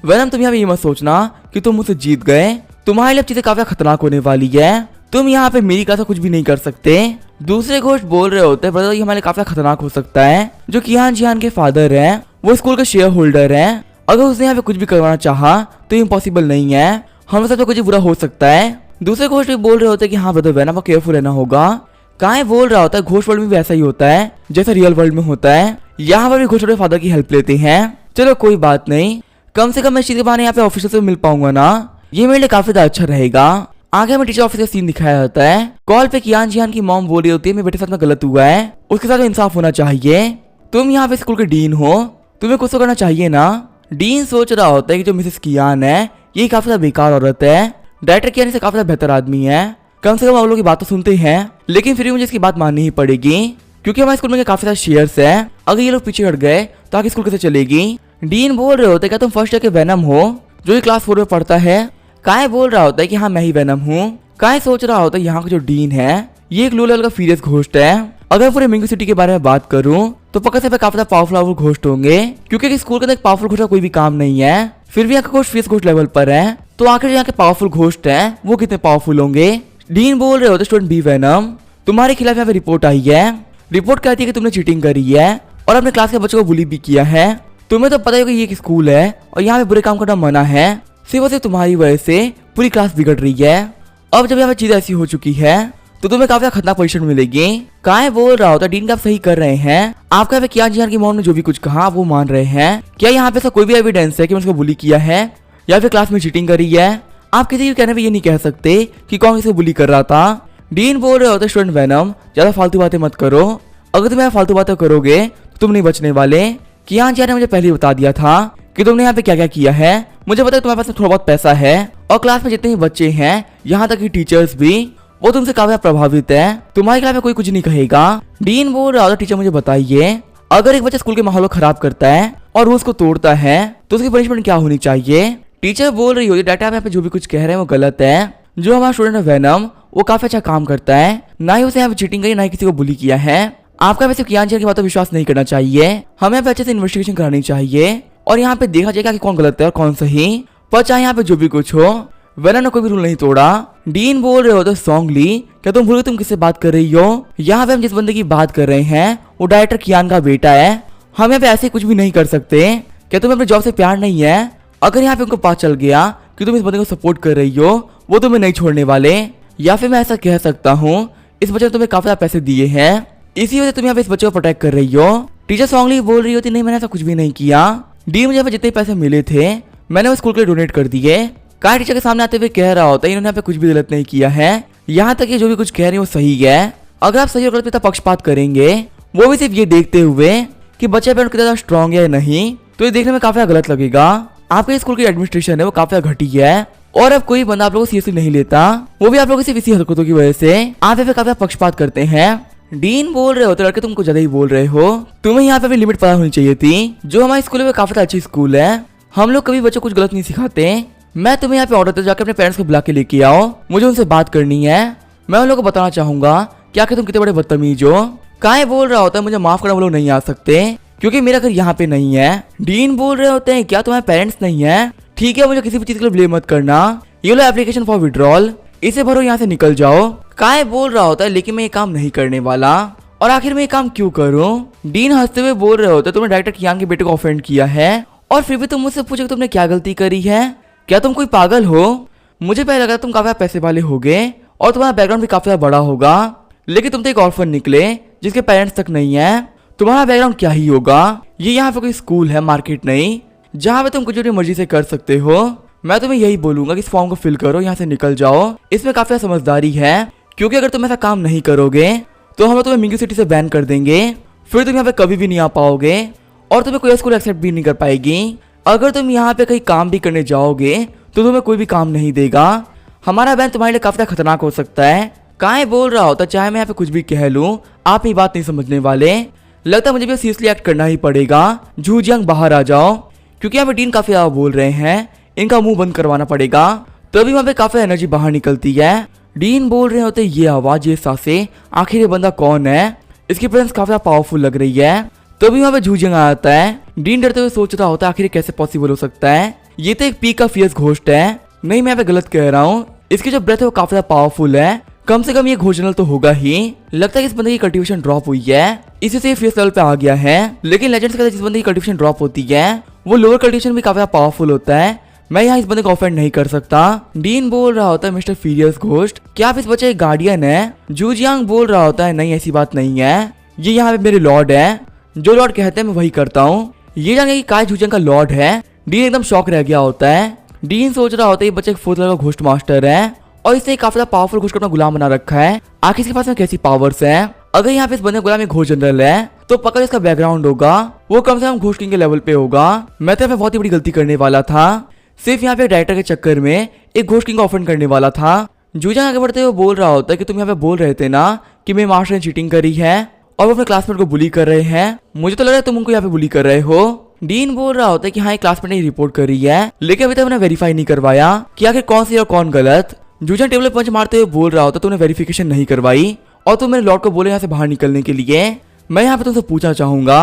S1: वेनम तुम यहाँ पे ये मत सोचना कि तुम मुझसे जीत गए, तुम्हारे लिए चीजें काफी खतरनाक होने वाली है, तुम यहाँ पे मेरी का कुछ भी नहीं कर सकते। दूसरे घोष बोल रहे होते ब्रदर ये हमारे काफी खतरनाक हो सकता है, जो कियान जियान के फादर है वो स्कूल के शेयर होल्डर है, अगर उसने यहाँ पे कुछ भी करवाना चाहा तो इम्पॉसिबल नहीं है, हमारे साथ तो कुछ बुरा हो सकता है। दूसरे घोष भी बोल रहे होते कि हाँ ब्रदर वेनम को केयरफुल रहना होगा। काय बोल रहा होता है घोष वर्ल्ड में भी ऐसा ही होता है जैसा रियल वर्ल्ड में होता है, यहाँ पर भी घोष अपने फादर की हेल्प लेते हैं। चलो कोई बात नहीं, कम से कम मैं इस चीज के बहाने यहाँ पे ऑफिसर से मिल पाऊंगा ना, ये मेरे लिए काफी ज्यादा अच्छा रहेगा। आगे में टीचर ऑफिस का सीन दिखाया जाता है। कॉल पे कियान जियान की मॉम बोल रही होती है मेरे बेटे साथ में गलत हुआ है, उसके साथ इंसाफ होना चाहिए, तुम यहाँ पे स्कूल के डीन हो, तुम्हें कुछ तो करना चाहिए ना। डीन सोच रहा होता है कि जो मिसेस कियान है ये काफी ज्यादा बेकार औरत है, डायरेक्टर कियान से काफी ज्यादा बेहतर आदमी है, कम से कम आप लोगों की बात तो सुनते हैं, लेकिन फिर भी मुझे इसकी बात माननी ही पड़ेगी क्योंकि हमारे स्कूल में काफी सारे शेयर्स है, अगर ये लोग पीछे हट गए तो आगे स्कूल कैसे चलेगी। डीन बोल रहे होते क्या तुम फर्स्ट ईयर के वेनम हो जो कि क्लास 4 में पढ़ता है। काय बोल रहा होता है कि हाँ मैं ही वेनम हूँ। काय सोच रहा होता है यहाँ का जो डीन है ये एक लो लेवल का फीरियस घोस्ट है, अगर पूरे मिंगू सिटी के बारे में बात करूँ तो पक्का से काफी पावरफुल घोस्ट होंगे, क्योंकि स्कूल के अंदर पावरफुल घोस्ट का कोई भी काम नहीं है, फिर भी यहाँ का घोस्ट फीरियस घोस्ट लेवल पर है, तो आखिर यहाँ के पावरफुल घोस्ट है वो कितने पावरफुल होंगे। डीन बोल रहे होते स्टूडेंट बी वेनम तुम्हारे खिलाफ यहाँ पे रिपोर्ट आई है, रिपोर्ट कहती है कि तुमने चीटिंग करी है और अपने क्लास के बच्चों को बुली भी किया है, तुम्हें तो पता ही होगा ये एक स्कूल है और यहाँ पे बुरे काम करना मना है, सिर्फ और सिर्फ तुम्हारी वजह से पूरी क्लास बिगड़ रही है। अब जब यहाँ पे चीजें ऐसी हो चुकी है तो तुम्हें काफी खतरनाक पोजीशन मिलेगी। काय बोल रहा होता डीन का आप सही कर रहे हैं, आपका यहाँ पे कियान जियान की मॉम ने जो भी कुछ कहा वो मान रहे हैं, क्या यहाँ पे ऐसा कोई भी एविडेंस है कि उसको बुली किया है या फिर क्लास में चीटिंग करी है, आप किसी के कहने पे ये नहीं कह सकते कि कौन किसे बुली कर रहा था। डीन बोल रहे होते स्टूडेंट वेनम ज्यादा फालतू बातें मत करो, अगर तुम फालतू बातें करोगे तो तुम नहीं बचने वाले। कियान जियान ने मुझे पहले ही बता दिया था कि तुमने यहाँ पे क्या क्या किया है, मुझे पता है तुम्हारे पास थोड़ा बहुत पैसा है और क्लास में जितने ही बच्चे हैं यहाँ तक कि टीचर्स भी वो तुमसे काफी प्रभावित है, तुम्हारे खिलाफ कोई कुछ नहीं कहेगा। डीन बोल रहा होता टीचर मुझे बताइए अगर एक बच्चा स्कूल के माहौल को खराब करता है और रूल्स को तोड़ता है तो उसकी पनिशमेंट क्या होनी चाहिए। टीचर बोल रही होती डाटा यहाँ पे जो भी कुछ कह रहे हैं वो गलत है, जो हमारा स्टूडेंट है वेनम वो काफी अच्छा काम करता है, ना ही उसे यहाँ पे चीटिंग करी ना ही किसी को बुली किया है, आपका वैसे कियान जियान की बातों पर विश्वास नहीं करना चाहिए, हमें यहाँ पे अच्छे से इन्वेस्टिगेशन करानी चाहिए और यहाँ पे देखा जाएगा कि कौन गलत है और कौन सही, पर चाहे यहाँ पे जो भी कुछ हो वेनम ने कोई भी रूल नहीं तोड़ा। डीन बोल रहे हो तो सॉन्गली क्या तुम भूल तुम किससे बात कर रही हो, यहाँ पे हम जिस बंदे की बात कर रहे हैं वो डायरेक्टर कियान का बेटा है, हम यहाँ पे ऐसे कुछ भी नहीं कर सकते, क्या तुम्हें अपने जॉब से प्यार नहीं है, अगर यहाँ पे उनको पता चल गया कि तुम इस बंदे को सपोर्ट कर रही हो वो तुम्हें नहीं छोड़ने वाले, या फिर मैं ऐसा कह सकता हूँ इस बच्चे ने तुम्हें काफी ज्यादा पैसे दिए हैं इसी वजह से तुम यहाँ पे इस बच्चे को प्रोटेक्ट कर रही हो। टीचर सॉन्गली बोल रही होती नहीं मैंने ऐसा कुछ भी नहीं किया, डी मुझे जितने पैसे मिले थे मैंने वो स्कूल के लिए डोनेट कर दिए, काय टीचर के सामने आते हुए कह रहा होता है इन्होंने यहाँ पे कुछ भी गलत नहीं किया है, यहाँ तक ये जो भी कुछ कह रहे हैं वो सही है। अगर आप सही और गलत पे पक्षपात करेंगे, वो भी सिर्फ ये देखते हुए कि बच्चा पेरेंट कितना स्ट्रांग है या नहीं, तो ये देखने में काफी गलत लगेगा। आपके स्कूल की एडमिनिस्ट्रेशन है वो काफी घटी है और अब कोई बंदा आप लोगों को सीरियसली नहीं लेता, वो भी आप लोगों की सिर्फ इसी हरकतों की वजह से। आप यहाँ पे काफी पक्षपात करते हैं। डीन बोल रहे हो तो लड़के तुम कुछ ज्यादा ही बोल रहे हो, तुम्हें यहाँ पे भी लिमिट पता होनी चाहिए थी। जो हमारे स्कूल में काफी अच्छी स्कूल है, हम लोग कभी बच्चों को कुछ गलत नहीं सिखाते। मैं तुम्हें यहाँ पे ऑर्डर देता जाकर अपने पेरेंट्स को बुला के लेके आओ, मुझे उनसे बात करनी है। मैं उन लोगों को बताना चाहूंगा क्या कि तुम कितने बड़े बदतमीज हो। काय बोल रहा होता है मुझे माफ करना, वो लोग नहीं आ सकते क्योंकि मेरा घर यहाँ पे नहीं है। डीन बोल रहे होते हैं क्या तुम्हारे पेरेंट्स नहीं है? ठीक है, मुझे किसी भी चीज के लिए ब्लेम मत करना। ये लो एप्लीकेशन फॉर विड्रॉल, इसे भरो, यहाँ से निकल जाओ। काय बोल रहा होता है लेकिन मैं ये काम नहीं करने वाला, और आखिर में ये काम क्यों करूं? डीन हंसते हुए बोल रहे होते तुमने डायरेक्टर कियांग के बेटे को ऑफेंड किया है और फिर भी तुम मुझसे पूछे तुमने क्या गलती करी है। क्या तुम कोई पागल हो? मुझे पहले लगा तुम काफी पैसे वाले होगे और तुम्हारा बैकग्राउंड भी काफी बड़ा होगा, लेकिन तुम तो एक ऑर्फन निकले जिसके पेरेंट्स तक नहीं है। तुम्हारा बैकग्राउंड क्या ही होगा? ये यहाँ पे कोई स्कूल है, मार्केट नहीं, जहाँ पे तुम कुछ अपनी मर्जी से कर सकते हो। मैं तुम्हें यही बोलूंगा कि इस फॉर्म को फिल करो, यहाँ से निकल जाओ। इसमें काफी समझदारी है क्योंकि अगर तुम ऐसा काम नहीं करोगे तो हम लोग तुम्हें मिंगू सिटी से बैन कर देंगे, फिर तुम यहाँ पे कभी भी नहीं आ पाओगे और तुम्हें कोई स्कूल एक्सेप्ट भी नहीं कर पाएगी। अगर तुम यहाँ पे कहीं काम भी करने जाओगे तो तुम्हें कोई भी काम नहीं देगा। हमारा बैन तुम्हारे लिए काफी खतरनाक हो सकता है। काय बोल रहा होता चाहे मैं यहाँ पे कुछ भी कह लूं, आप ये बात नहीं समझने वाले। लगता है मुझे भी सीरियसली एक्ट करना ही पड़ेगा। झूजियांग बाहर आ जाओ, क्योंकि यहाँ पे डीन काफी ज्यादा बोल रहे हैं, इनका मुंह बंद करवाना पड़ेगा। तभी वहाँ पे काफी एनर्जी बाहर निकलती है। डीन बोल रहे होते ये आवाज, ये सांसें, आखिर ये बंदा कौन है? इसकी प्रेजेंस काफी पावरफुल लग रही है। तभी वहाँ पे झूजियांग आता है। डीन डरते हुए सोच रहा होता है आखिर कैसे पॉसिबल हो सकता है, ये तो एक पी का फियर्स घोस्ट है। नहीं, मैं यहाँ पे गलत कह रहा हूँ, इसकी जो ब्रेथ है वो काफी ज्यादा पावरफुल है। कम से कम ये घोषणा तो होगा ही। लगता है कि इस बंदे की कल्टीवेशन ड्रॉप हुई है, इसी से ये फियर्स लेवल पे आ गया है। लेकिन लेजेंड्स कहते हैं जिस बंदे की कल्टीवेशन ड्रॉप होती है वो लोअर कल्टीवेशन भी काफी पावरफुल होता है। मैं यहाँ इस बंदे को ऑफेंड नहीं कर सकता। डीन बोल रहा होता है मिस्टर फीरियस घोस्ट, क्या आप इस बच्चे का गार्डियन है? झूजियांग बोल रहा होता है नहीं, ऐसी बात नहीं है, ये यहाँ पे मेरे लॉर्ड है, जो लॉर्ड कहते हैं मैं वही करता हूँ। ये जाने कि काय झूजियांग का लॉर्ड है। डीन एकदम शॉक रह गया होता है। डीन सोच रहा होता है ये बच्चे एक फोर्थ लेवल का घोस्ट मास्टर है और इसने काफी पावरफुल घोस्ट को अपना गुलाम बना रखा है। आखिर इसके पास में कैसी पावर्स है? अगर यहाँ पे इस बंदे गुलाम एक घोस्ट जनरल है तो पक्का इसका बैकग्राउंड होगा वो कम से कम घोस्ट किंग के लेवल पे होगा। मैं तो यहाँ पे बहुत ही बड़ी गलती करने वाला था, सिर्फ यहाँ पे डायरेक्टर के चक्कर में एक घोस्ट किंग को ऑफेंड करने वाला था। झूजियांग आगे बढ़ते हुए बोल रहा होता है कि तुम यहाँ पे बोल रहे थे ना कि मेरे मास्टर ने चीटिंग करी है और वो अपने क्लासमेट को बुली कर रहे हैं, मुझे तो लग रहा है तुम उनको यहाँ पे बुली कर रहे हो। डीन बोल रहा होता है कि हाँ एक क्लासमेट ने रिपोर्ट करी है, लेकिन अभी तक मैंने वेरीफाई नहीं करवाया कि आखिर कौन सही और कौन गलत। झूजियांग टेबल पंच मारते हुए बोल रहा होता तुमने वेरिफिकेशन नहीं करवाई और तुम मेरे लॉर्ड को बोले यहाँ से बाहर निकलने के लिए। मैं यहाँ पे तुमसे पूछना चाहूंगा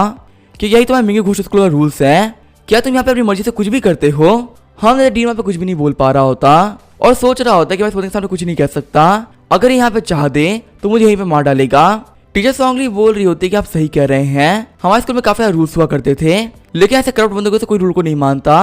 S1: कि यही तुम्हारे मिंगू घोस्ट स्कूल का रूल्स है? क्या तुम यहाँ पे अपनी मर्जी से कुछ भी करते हो? हम डीन वहाँ पे कुछ भी नहीं बोल पा रहा होता और सोच रहा होता कि मैं इस बंदे के सामने कुछ नहीं कह सकता, अगर यहाँ पे चाह दे तो मुझे यहीं पे मार डालेगा। टीचर सॉन्गली बोल रही होती कि आप सही कह रहे हैं, हमारे स्कूल में काफी रूल्स हुआ करते थे, लेकिन ऐसे करप्ट बंदों से कोई रूल को नहीं मानता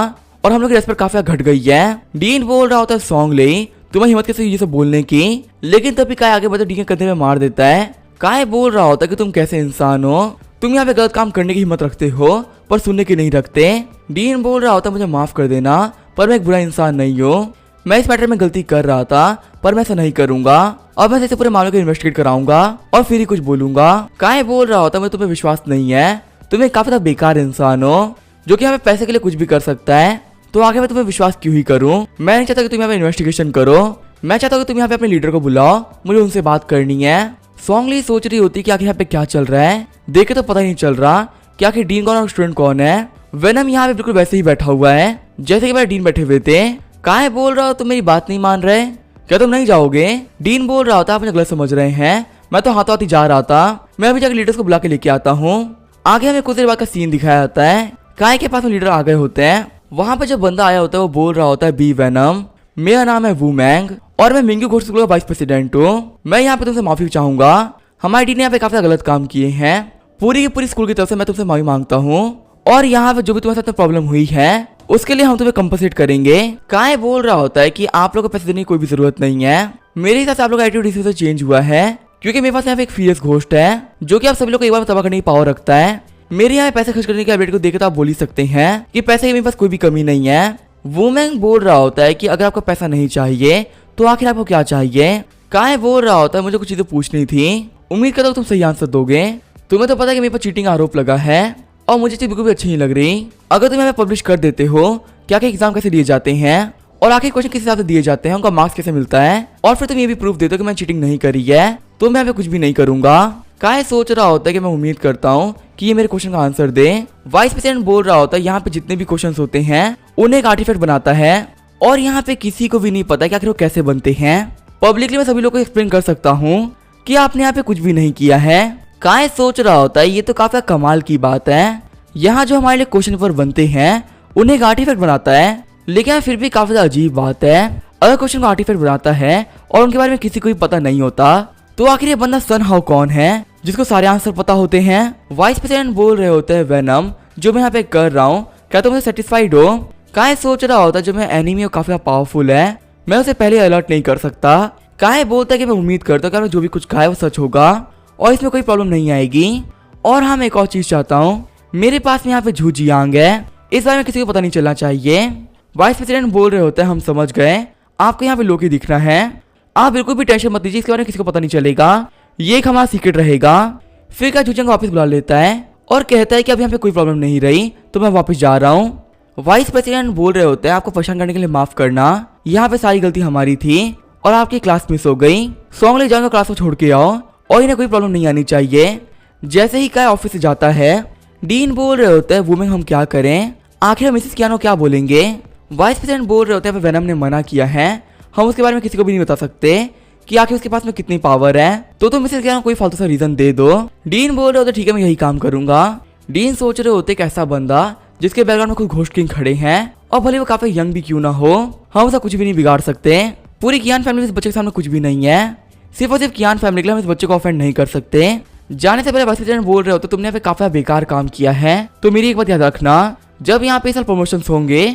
S1: और हम लोग की रेस्पेक्ट काफी घट गई है। डीन बोल रहा होता है सॉन्गली तुम्हें हिम्मत कैसे ये सब बोलने की? लेकिन तभी काय आगे बढ़ते डीन के कंधे में मार देता है। काय बोल रहा होता है कि तुम कैसे इंसान हो, तुम यहाँ पे गलत काम करने की हिम्मत रखते हो पर सुनने की नहीं रखते। डीन बोल रहा होता मुझे माफ कर देना पर मैं एक बुरा इंसान नहीं हूँ, मैं इस मैटर में गलती कर रहा था पर मैं ऐसा नहीं करूंगा, अब मैं ऐसे पूरे मामले को इन्वेस्टिगेट कराऊंगा और फिर ही कुछ बोलूंगा। काय बोल रहा होता मुझे तुम्हें विश्वास नहीं है, तुम्हें काफी ज्यादा बेकार इंसान हो जो कि यहाँ पे पैसे के लिए कुछ भी कर सकता है, तो आगे मैं तुम्हें विश्वास क्यों ही करूं? मैं नहीं चाहता कि तुम यहाँ पे इन्वेस्टिगेशन करो, मैं चाहता हूँ कि तुम यहाँ पे अपने लीडर को बुलाओ, मुझे उनसे बात करनी है। सॉन्गली सोच रही होती कि आखिर यहाँ पे क्या चल रहा है, देखे तो पता ही नहीं चल रहा कि आखिर डीन कौन और स्टूडेंट कौन है। वेनम यहाँ पे बिल्कुल वैसे ही बैठा हुआ है जैसे कि भाई डीन बैठे हुए थे। काय बोल रहा हो तुम मेरी बात नहीं मान रहे, क्या तुम नहीं जाओगे? डीन बोल रहा होता आप मुझे गलत समझ रहे हैं, मैं तो हाथों हाथ जा रहा था, मैं अभी जाकर लीडर्स को बुला के लेके आता हूँ। आगे हमें कुछ देर बाद का सीन दिखाया जाता है। काय के पास में लीडर आ गए होते हैं, वहां पे जो बंदा आया होता है वो बोल रहा होता है बी वेनम, मेरा नाम है वू मैंग और मैं मिंगू घोस्ट स्कूल का वाइस प्रेसिडेंट हूँ, मैं यहाँ पे तुमसे माफी चाहूंगा, हमारी टीम ने यहाँ पे काफी गलत काम किए हैं, पूरी की पूरी स्कूल की तरफ से मैं तुमसे माफी मांगता हूँ और यहाँ पे जो भी तुम्हारे साथ प्रॉब्लम हुई है उसके लिए हम तुम्हें कंपनसेट करेंगे। काय बोल रहा होता है कि आप लोगों को पैसे देने की कोई भी जरूरत नहीं है, मेरे हिसाब से आप लोग का एटीट्यूड इसी से चेंज हुआ है क्योंकि मेरे पास यहाँ पे एक फीरियस घोस्ट है जो कि आप सभी लोग को एक बार में तबाह करने की पावर रखता है। मेरे यहाँ पैसे खर्च करने की एबिलिटी को देखकर तो आप बोल ही सकते हैं कि पैसे की मेरे पास कोई भी कमी नहीं है। वुमेंग बोल रहा होता है कि अगर आपको पैसा नहीं चाहिए तो आखिर आपको क्या चाहिए। काय बोल रहा होता है मुझे कुछ चीजें पूछनी थी, उम्मीद करता हूँ तुम सही आंसर दोगे। तुम्हें तो पता है कि मेरे पर चीटिंग आरोप लगा है और मुझे चीज बिल्कुल भी अच्छी नहीं लग रही। अगर तुम हमें पब्लिश कर देते हो क्या क्या एग्जाम कैसे दिए जाते हैं और आखिर क्वेश्चन किस हिसाब से दिए जाते हैं, उनका मार्क्स कैसे मिलता है, और फिर तुम ये भी प्रूफ देते हो कि मैंने चीटिंग नहीं करी है, तो मैं कुछ भी नहीं करूंगा। काय सोच रहा होता है कि मैं उम्मीद करता हूँ कि ये मेरे क्वेश्चन का आंसर दे। वाइस प्रेसिडेंट बोल रहा होता है यहाँ पे जितने भी क्वेश्चन होते हैं उन्हें एक आर्टिफैक्ट बनाता है और यहाँ पे किसी को भी नहीं पता कि आखिर वो कैसे बनते हैं। पब्लिकली मैं सभी लोगों को एक्सप्लेन कर सकता हूँ कि आपने यहाँ पे कुछ भी नहीं किया है। काय सोच रहा होता है ये तो काफी कमाल की बात है, यहाँ जो हमारे लिए क्वेश्चन पेपर बनते हैं उन्हें एक आर्टिफैक्ट बनाता है, लेकिन फिर भी काफी अजीब बात है। अगर क्वेश्चन को आर्टिफैक्ट बनाता है और उनके बारे में किसी को भी पता नहीं होता तो आखिर ये बंदा सन हाउ कौन है जिसको सारे आंसर पता होते हैं। वाइस प्रेसिडेंट बोल रहे होते हैं वेनम जो मैं यहाँ पे कर रहा हूँ क्या तुम मुझे सेटिस्फाइड हो। काय सोच रहा होता है जो मैं एनिमी काफी पावरफुल है मैं उसे पहले अलर्ट नहीं कर सकता। काय बोलता है कि मैं उम्मीद करता हूँ जो भी कुछ कहा है वो सच होगा और इसमें कोई प्रॉब्लम नहीं आएगी। और हाँ मैं एक और चीज चाहता हूँ, मेरे पास में यहाँ पे झूजियांग है, इस बारे में किसी को पता नहीं चलना चाहिए। वाइस प्रेसिडेंट बोल रहे होते हैं हम समझ गए, आपको यहाँ पे लोकी दिखना है, आप बिल्कुल भी टेंशन मत लीजिए, इसके बारे में किसी को पता नहीं चलेगा, ये एक हमारा सीक्रेट रहेगा। फिर क्या झूजियांग वापस बुला लेता है और कहता है कि अब यहाँ पे कोई प्रॉब्लम नहीं रही तो मैं वापस जा रहा हूँ। वाइस प्रेसिडेंट बोल रहे होते हैं आपको परेशान करने के लिए माफ करना, यहाँ पे सारी गलती हमारी थी और आपकी क्लास मिस हो गई, सॉन्ग ले जाऊंगा क्लास को छोड़ के आओ और इन्हें कोई प्रॉब्लम नहीं आनी चाहिए। जैसे ही काय ऑफिस से जाता है डीन बोल रहे होते हैं वुमेन हम क्या करें, आखिर मिसेस कियानो क्या बोलेंगे। वाइस प्रेसिडेंट बोल रहे होते हैं वेनम ने मना किया है, हम उसके बारे में किसी को भी नहीं बता सकते कि आखिर उसके पास में कितनी पावर है, तो मिसेस कियानो कोई फालतू सा रीजन दे दो। डीन बोल रहे होते ठीक है मैं यही काम करूंगा। डीन सोच रहे होते कैसा बंदा जिसके बैकग्राउंड में कुछ घोस्ट किंग खड़े हैं और भले वो काफी यंग भी क्यों ना हो हम उसका कुछ भी नहीं बिगाड़ सकते। पूरी कियान फैमिली इस बच्चे के सामने कुछ भी नहीं है, सिर्फ और सिर्फ कियान फैमिली के लिए हम इस बच्चे को ऑफेंड नहीं कर सकते। जाने से पहले वाइस प्रेसिडेंट बोल रहे होते तुमने यहाँ पे काफी बेकार काम किया है, तो मेरी एक बात याद रखना, जब यहाँ पे इस साल प्रमोशन होंगे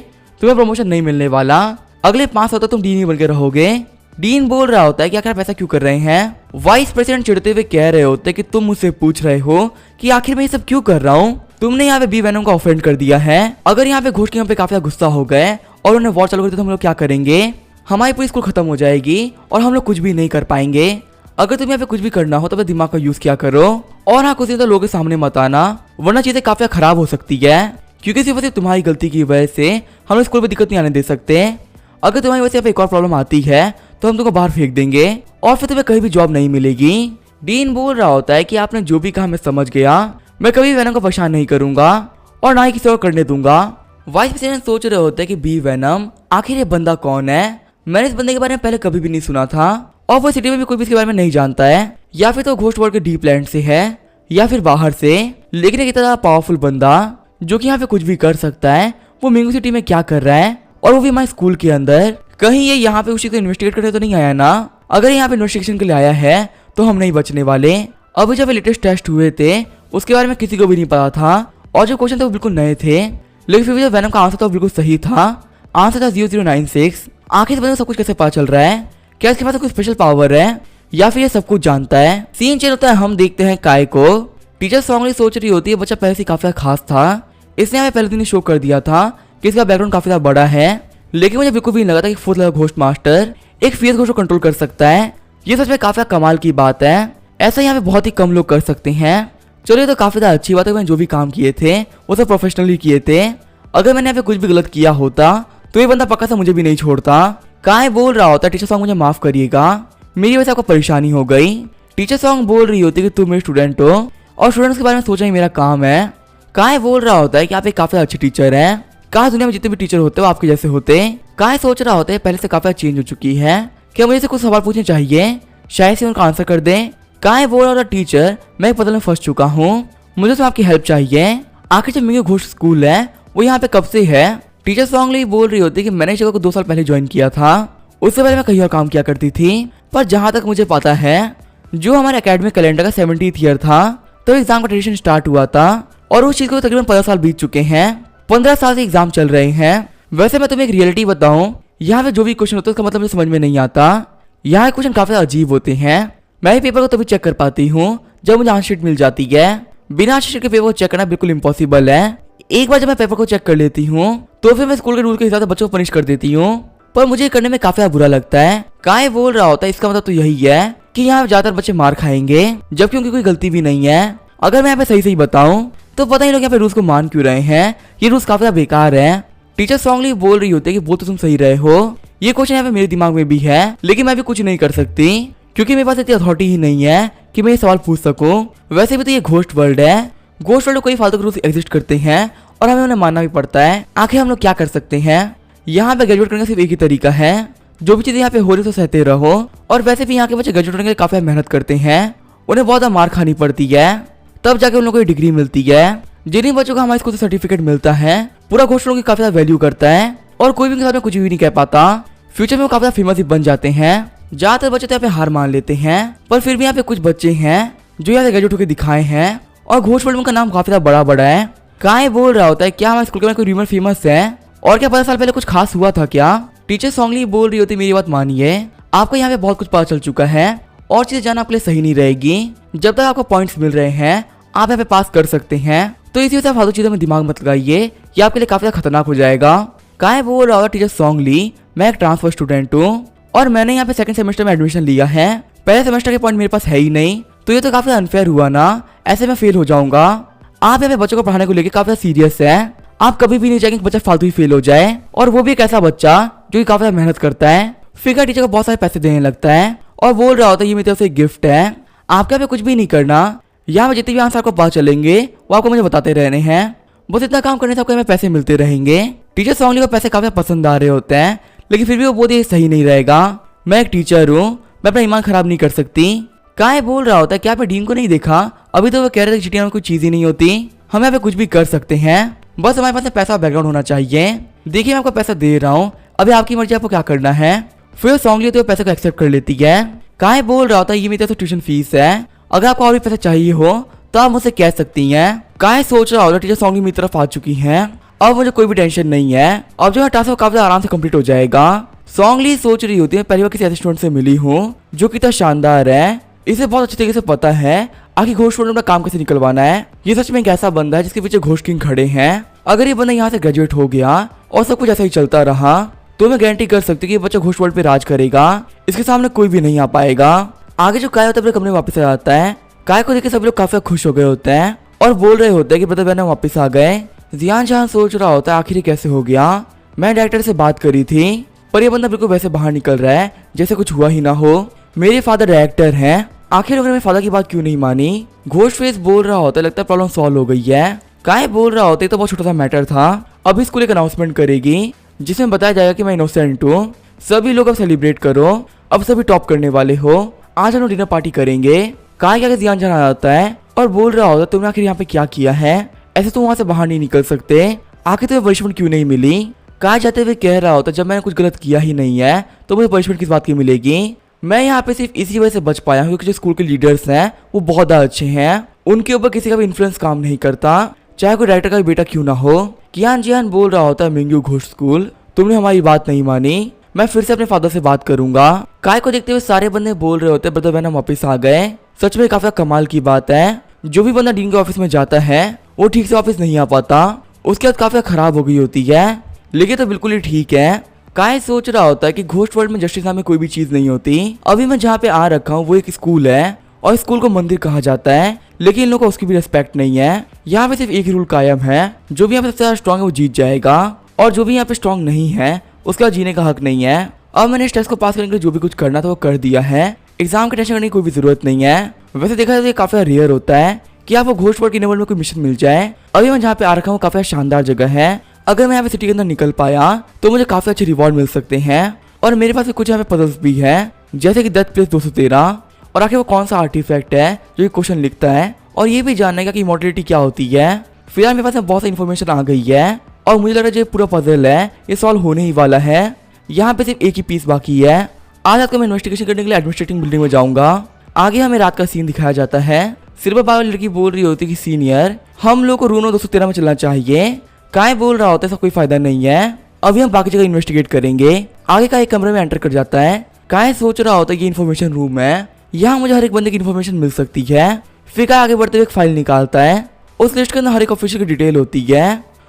S1: तुम्हें प्रमोशन नहीं मिलने वाला, अगले 5 साल तक तुम डीन ही बन के रहोगे। डीन बोल रहा होता है कि आखिर पैसा क्यों कर रहे हैं। वाइस प्रेसिडेंट चिढ़ते हुए कह रहे होते कि तुम मुझसे पूछ रहे हो कि आखिर मैं ये सब क्यों कर रहा हूँ, तुमने यहाँ पे बी वेनम को ऑफेंड कर दिया है, अगर यहाँ पे घोस्ट किंग पे काफी गुस्सा हो गए और उन्हें वॉर चालू कर दिया तो हम लोग क्या करेंगे, हमारी पूरी स्कूल खत्म हो जाएगी और हम लोग कुछ भी नहीं कर पाएंगे। अगर तुम्हें यहाँ पे कुछ भी करना हो तो अपने दिमाग का यूज किया करो और हाँ कुछ दिन तो लोगों के सामने मत आना वरना चीजें काफी खराब हो सकती है, क्योंकि सिर्फ तुम्हारी गलती की वजह से हम स्कूल में दिक्कत नहीं आने दे सकते। अगर तुम्हारी वजह से यहाँ पे एक और प्रॉब्लम आती है तो हम तुमको बाहर फेंक देंगे और फिर तुम्हें कहीं भी जॉब नहीं मिलेगी। डीन बोल रहा होता है कि आपने जो भी कहा मैं समझ गया, मैं कभी वेनम को परेशान नहीं करूंगा और ना ही किसी और करने दूंगा। वाइस प्रेसिडेंट सोच रहे होते हैं कि बी वेनम आखिर ये बंदा कौन है, मैंने इस बंदे के बारे में पहले कभी भी नहीं सुना था और वो सिटी में भी कोई भी इसके बारे में नहीं जानता है, या फिर तो घोस्ट वर्ल्ड के डीप लैंड से है या फिर बाहर से, लेकिन एक इतना पावरफुल बंदा जो कि यहाँ पे कुछ भी कर सकता है वो मिंगू सिटी में क्या कर रहा है और वो भी हमारे स्कूल के अंदर, कहीं ये यहाँ पे उस चीज को इन्वेस्टिगेट करने तो नहीं आया ना। अगर यहाँ पे इन्वेस्टिगेशन के लिए आया है तो हम नहीं बचने वाले। अभी जब लेटेस्ट टेस्ट हुए थे उसके बारे में किसी को भी नहीं पता था और जो क्वेश्चन थे वो बिल्कुल नए थे, लेकिन फिर भी जो वेनम का आंसर था वो बिल्कुल सही था, आंसर था 0096। आखिर इस बंदे को सब कुछ कैसे पता चल रहा है, क्या इसके पास कोई स्पेशल पावर है या फिर ये सब कुछ जानता है। सीन चेंज होता है, हम देखते हैं काय को, टीचर स्ट्रांगली सोच रही होती है बच्चा पहले से काफी खास था, इसने हमें पहले दिन ही शो कर दिया था कि इसका बैकग्राउंड काफी ज्यादा बड़ा है, लेकिन मुझे बिल्कुल भी नहीं लगा था कि 4th लेवल घोस्ट मास्टर एक फेस घोस्ट को कंट्रोल कर सकता है। ये सच में काफी कमाल की बात है, ऐसा यहाँ पे बहुत ही कम लोग कर सकते हैं। चलिए तो काफी ज्यादा अच्छी बात है, मैंने जो भी काम किए थे वो सब प्रोफेशनली किए थे, अगर मैंने यहाँ पे कुछ भी गलत किया होता तो ये बंदा पक्का सा मुझे भी नहीं छोड़ता। काय बोल रहा होता टीचर सॉन्ग मुझे माफ करिएगा, मेरी वजह से आपको परेशानी हो गई। टीचर सॉन्ग बोल रही होती कि तुम मेरे स्टूडेंट हो और स्टूडेंट्स के बारे में सोचना ही मेरा काम है। काय बोल रहा होता है कि आप एक काफी अच्छे टीचर हैं, काश दुनिया में जितने भी टीचर होते वो आपके जैसे होते। काय सोच रहा होता है पहले से काफी चेंज हो चुकी है, क्या मुझे से कुछ सवाल पूछने चाहिए, शायद से उनका आंसर कर दे। काय बोल रहा होता टीचर मैं एक पजल में फंस चुका हूँ, मुझे तो आपकी हेल्प चाहिए, आखिर जब मिंगू घोस्ट स्कूल है वो यहाँ पे कब से है। टीचर स्ट्रांगली बोल रही होती कि मैंने जगह को 2 साल पहले ज्वाइन किया था, उससे पहले मैं कहीं और काम किया करती थी, पर जहां तक मुझे पता है जो हमारे एकेडमिक कैलेंडर का 70th ईयर था तो एग्जाम का ट्रेडिशन स्टार्ट हुआ था और उस चीज को तकरीबन 15 साल बीत चुके हैं, 15 साल से एग्जाम चल रहे हैं। वैसे मैं तुम्हें एक रियलिटी बताऊं, यहाँ पे जो भी क्वेश्चन होता है उसका मतलब मुझे समझ में नहीं आता, यहाँ क्वेश्चन काफी अजीब होते हैं, मैं ही पेपर को तभी चेक कर पाती हूँ जब मुझे आंसर शीट मिल जाती है, बिना आंसर शीट के पेपर को चेक करना बिल्कुल इम्पॉसिबल है। एक बार जब मैं पेपर को चेक कर लेती हूँ तो फिर मैं स्कूल के रूल के हिसाब से बच्चों को पनिश कर देती हूँ, पर मुझे ये करने में काफी बुरा लगता है। काय बोल रहा होता है इसका मतलब तो यही है कि यहाँ ज्यादातर बच्चे मार खाएंगे जबकि उनकी कोई गलती भी नहीं है। अगर मैं यहाँ पे सही सही बताऊं तो पता ही लोग यहाँ पे रूल्स को मान क्यों रहे हैं, ये रूल्स काफी बेकार है। टीचर स्ट्रांगली बोल रही होती है कि बोल तो तुम सही रहे हो। ये क्वेश्चन यहाँ पे मेरे दिमाग में भी है, लेकिन मैं भी कुछ नहीं कर सकती क्योंकि मेरे पास इतनी अथॉरिटी ही नहीं है कि मैं ये सवाल पूछ सकूं। वैसे भी तो ये घोस्ट वर्ल्ड है, घोस्ट वर्ल्ड में कोई फालतू के रूल्स एग्जिस्ट करते हैं और हमें उन्हें मानना भी पड़ता है। आखिर हम लोग क्या कर सकते हैं। यहाँ पे ग्रेजुएट करने का सिर्फ एक ही तरीका है, जो भी चीजें यहाँ पे हो रही है सहते रहो। और वैसे भी यहाँ के बच्चे ग्रेजुएट करने के लिए काफी मेहनत करते हैं, उन्हें बहुत मार खानी पड़ती है, तब जाके उन लोगों को डिग्री मिलती है। जिन बच्चों को हमारे स्कूल से सर्टिफिकेट मिलता है पूरा घोस्ट लोगों की काफी ज्यादा वैल्यू करता है और कोई भी उनके साथ में कुछ भी नहीं कह पाता। फ्यूचर में वो काफी फेमस भी बन जाते हैं। ज्यादातर बच्चे तो यहाँ पे हार मान लेते हैं, पर फिर भी यहाँ पे कुछ बच्चे हैं जो यहाँ से ग्रेजुएट होकर दिखाए हैं और घोस्ट वर्ल्ड में उनका नाम काफी बड़ा बड़ा है। काय बोल रहा होता है क्या हमारे स्कूल के में कोई रूमर फेमस है और क्या 15 साल पहले कुछ खास हुआ था क्या। टीचर स्ट्रांगली बोल रही होती मेरी बात मानिए, आपको यहाँ पे बहुत कुछ पता चल चुका है और चीजें जानना आपके लिए सही नहीं रहेगी। जब तक आपको पॉइंट्स मिल रहे हैं आप यहाँ पे पास कर सकते हैं, तो इसी वजह से फालतू चीजों में दिमाग मत लगाइए, ये आपके लिए काफी खतरनाक हो जाएगा। काय बोल रहा होगा टीचर स्ट्रांगली मैं एक ट्रांसफर स्टूडेंट हूँ और मैंने यहाँ पे सेकंड सेमेस्टर में एडमिशन लिया है। पहले सेमेस्टर के पॉइंट मेरे पास है ही नहीं, तो ये तो काफी अनफेयर हुआ ना, ऐसे में फेल हो जाऊंगा। आप यहाँ पे बच्चों को पढ़ाने को लेकर काफी सीरियस है, आप कभी भी नहीं चाहेंगे कि बच्चा फालतू ही फेल हो जाए, और वो भी एक ऐसा बच्चा जो काफी मेहनत करता है। फिर टीचर को बहुत सारे पैसे देने लगता है और बोल रहा होता है ये मेरी तरफ से गिफ्ट है, आपके यहाँ पे कुछ भी नहीं करना, यहाँ पे जितने भी आंसर आपको पता चलेंगे वो आपको मुझे बताते रहने हैं, बस इतना काम करने से आपको हमें पैसे मिलते रहेंगे। टीचर स्ट्रांगली को पैसे काफी पसंद आ रहे होते हैं, लेकिन फिर भी वो बोलते सही नहीं रहेगा, मैं एक टीचर हूँ, मैं अपना ईमान खराब नहीं कर सकती। काय बोल रहा होता है क्या आपने डीन को नहीं देखा, अभी तो वो कह रहे थे चिटिया में कोई चीज ही नहीं होती, हम यहाँ पे कुछ भी कर सकते हैं, बस हमारे पास पैसा बैकग्राउंड होना चाहिए। देखिए मैं आपको पैसा दे रहा हूँ, अभी आपकी मर्जी आपको क्या करना है। फिर स्ट्रांगली तो पैसे को एक्सेप्ट कर लेती है। काय बोल रहा होता है ये मेरी तरफ से ट्यूशन फीस है, अगर आपको और भी पैसा चाहिए हो तो आप मुझसे कह सकती हैं। काय सोच रहा होता टीचर स्ट्रांगली मेरी तरफ आ चुकी है, अब मुझे कोई भी टेंशन नहीं है, अब जो है टास्क काफी आराम से कंप्लीट हो जाएगा। स्ट्रांगली सोच रही होती है पहली बार किसी ऐसे स्टूडेंट से मिली हूँ जो कितना शानदार है, इसे बहुत अच्छे तरीके से पता है आखिर घोस्ट वर्ल्ड में काम कैसे निकलवाना है। ये सच में एक ऐसा बंदा है जिसके पीछे घोस्ट किंग खड़े हैं। अगर ये बंदा यहाँ से ग्रेजुएट हो गया और सब कुछ ऐसा ही चलता रहा तो मैं गारंटी कर सकती हूँ कि ये बच्चा घोस्ट वर्ल्ड पे राज करेगा, इसके सामने कोई भी नहीं आ पाएगा। आगे जो काय होता है अपने कमरे में वापस आ जाता है, काय को देख सभी लोग काफी खुश हो गए होते हैं और बोल रहे होते हैं कि ब्रदर बहन वापस आ गए। जियान जहां सोच रहा होता है आखिर कैसे हो गया, मैं डायरेक्टर से बात करी थी पर ये बंदा बिल्कुल वैसे बाहर निकल रहा है जैसे कुछ हुआ ही ना हो। मेरे फादर डायरेक्टर हैं, आखिर लोगों ने मेरे फादर की बात क्यों नहीं मानी। घोस्ट फेस बोल रहा होता है लगता है प्रॉब्लम सॉल्व हो गई है। काय बोल रहा होता है तो बहुत छोटा सा मैटर था, अभी स्कूल एक अनाउंसमेंट करेगी जिसमें बताया जाएगा कि मैं इनोसेंट हूँ, सभी लोग अब सेलिब्रेट करो, अब सभी टॉप करने वाले हो, आज हम लोग डिनर पार्टी करेंगे। काय क्या ध्यान जाना जाता है और बोल रहा होता है तुमने आखिर यहाँ पे क्या किया है, ऐसे तुम वहां से बाहर नहीं निकल सकते, आखिर तुम्हें पनिशमेंट क्यों नहीं मिली। काय जाते हुए कह रहा होता जब मैंने कुछ गलत किया ही नहीं है तो मुझे पनिशमेंट किस बात की मिलेगी। मैं यहाँ पे सिर्फ इसी वजह से बच पाया हूँ क्योंकि जो स्कूल के लीडर्स हैं वो बहुत अच्छे हैं, उनके ऊपर किसी का भी इन्फ्लुएंस काम नहीं करता, चाहे कोई डायरेक्टर का भी बेटा क्यों ना हो। कियान जियान बोल रहा होता है मिंग्यू घोस्ट स्कूल तुमने हमारी बात नहीं मानी, मैं फिर से अपने फादर से बात करूंगा। काय को देखते हुए सारे बंदे बोल रहे होते ब्रदर बहन हम वापिस आ गए, सच में काफी कमाल की बात है, जो भी बंदा डीन के ऑफिस में जाता है वो ठीक से वापस नहीं आ पाता, उसके बाद काफी खराब हो गई होती है, लेकिन तो बिल्कुल ही ठीक है। काय सोच रहा होता है कि घोस्ट वर्ल्ड में जस्टिस नाम में कोई भी चीज नहीं होती, अभी मैं जहाँ पे आ रखा हूँ वो एक स्कूल है और स्कूल को मंदिर कहा जाता है, लेकिन इन लोगों को उसकी भी रिस्पेक्ट नहीं है। यहाँ पे सिर्फ एक ही रूल कायम है, जो भी यहाँ पे सबसे ज्यादा स्ट्रॉन्ग है वो जीत जाएगा और जो भी यहाँ पे स्ट्रॉन्ग नहीं है उसका जीने का हक नहीं है। अब मैंने इस टेस्ट को पास करने के लिए जो भी कुछ करना था वो कर दिया है, एग्जाम की टेंशन करने की कोई भी जरूरत नहीं है। वैसे देखा जाए तो ये काफी रेयर होता है कि आपको घोस्ट वर्ल्ड के लेवल में कोई मिशन मिल जाए। अभी मैं जहाँ पे आ रखा हूँ काफी शानदार जगह है, अगर मैं यहाँ पे सिटी के अंदर निकल पाया तो मुझे काफी अच्छे रिवॉर्ड मिल सकते हैं और मेरे पास कुछ यहाँ पे पजल्स भी है जैसे कि डेथ प्लेस 213 और आखिर वो कौन सा आर्टिफैक्ट है जो ये क्वेश्चन लिखता है और ये भी जानने का कि इमॉर्टलिटी क्या होती है। फिलहाल मेरे पास बहुत सा इन्फॉर्मेशन आ गई है और मुझे लग रहा है जो पूरा पजल है ये सॉल्व होने ही वाला है, यहाँ पे सिर्फ एक ही पीस बाकी है। आज रात को मैं इन्वेस्टिगेशन करने के लिए एडमिनिस्ट्रेटिंग बिल्डिंग में जाऊंगा। आगे हमें रात का सीन दिखाया जाता है, सिल्वर बाल वाली लड़की बोल रही होती है कि सीनियर हम लोग को रूनो 213 में चलना चाहिए। काय बोल रहा होता है ऐसा कोई फायदा नहीं है, अभी हम बाकी जगह इन्वेस्टिगेट करेंगे। आगे का एक कमरे में एंटर कर जाता है, काय सोच रहा होता है ये इन्फॉर्मेशन रूम है, यहाँ मुझे हर एक बंदे की इन्फॉर्मेशन मिल सकती है। फिर काय आगे बढ़ते हुए एक फाइल निकालता है उस लिस्ट के अंदर हर एक ऑफिसर की डिटेल होती है।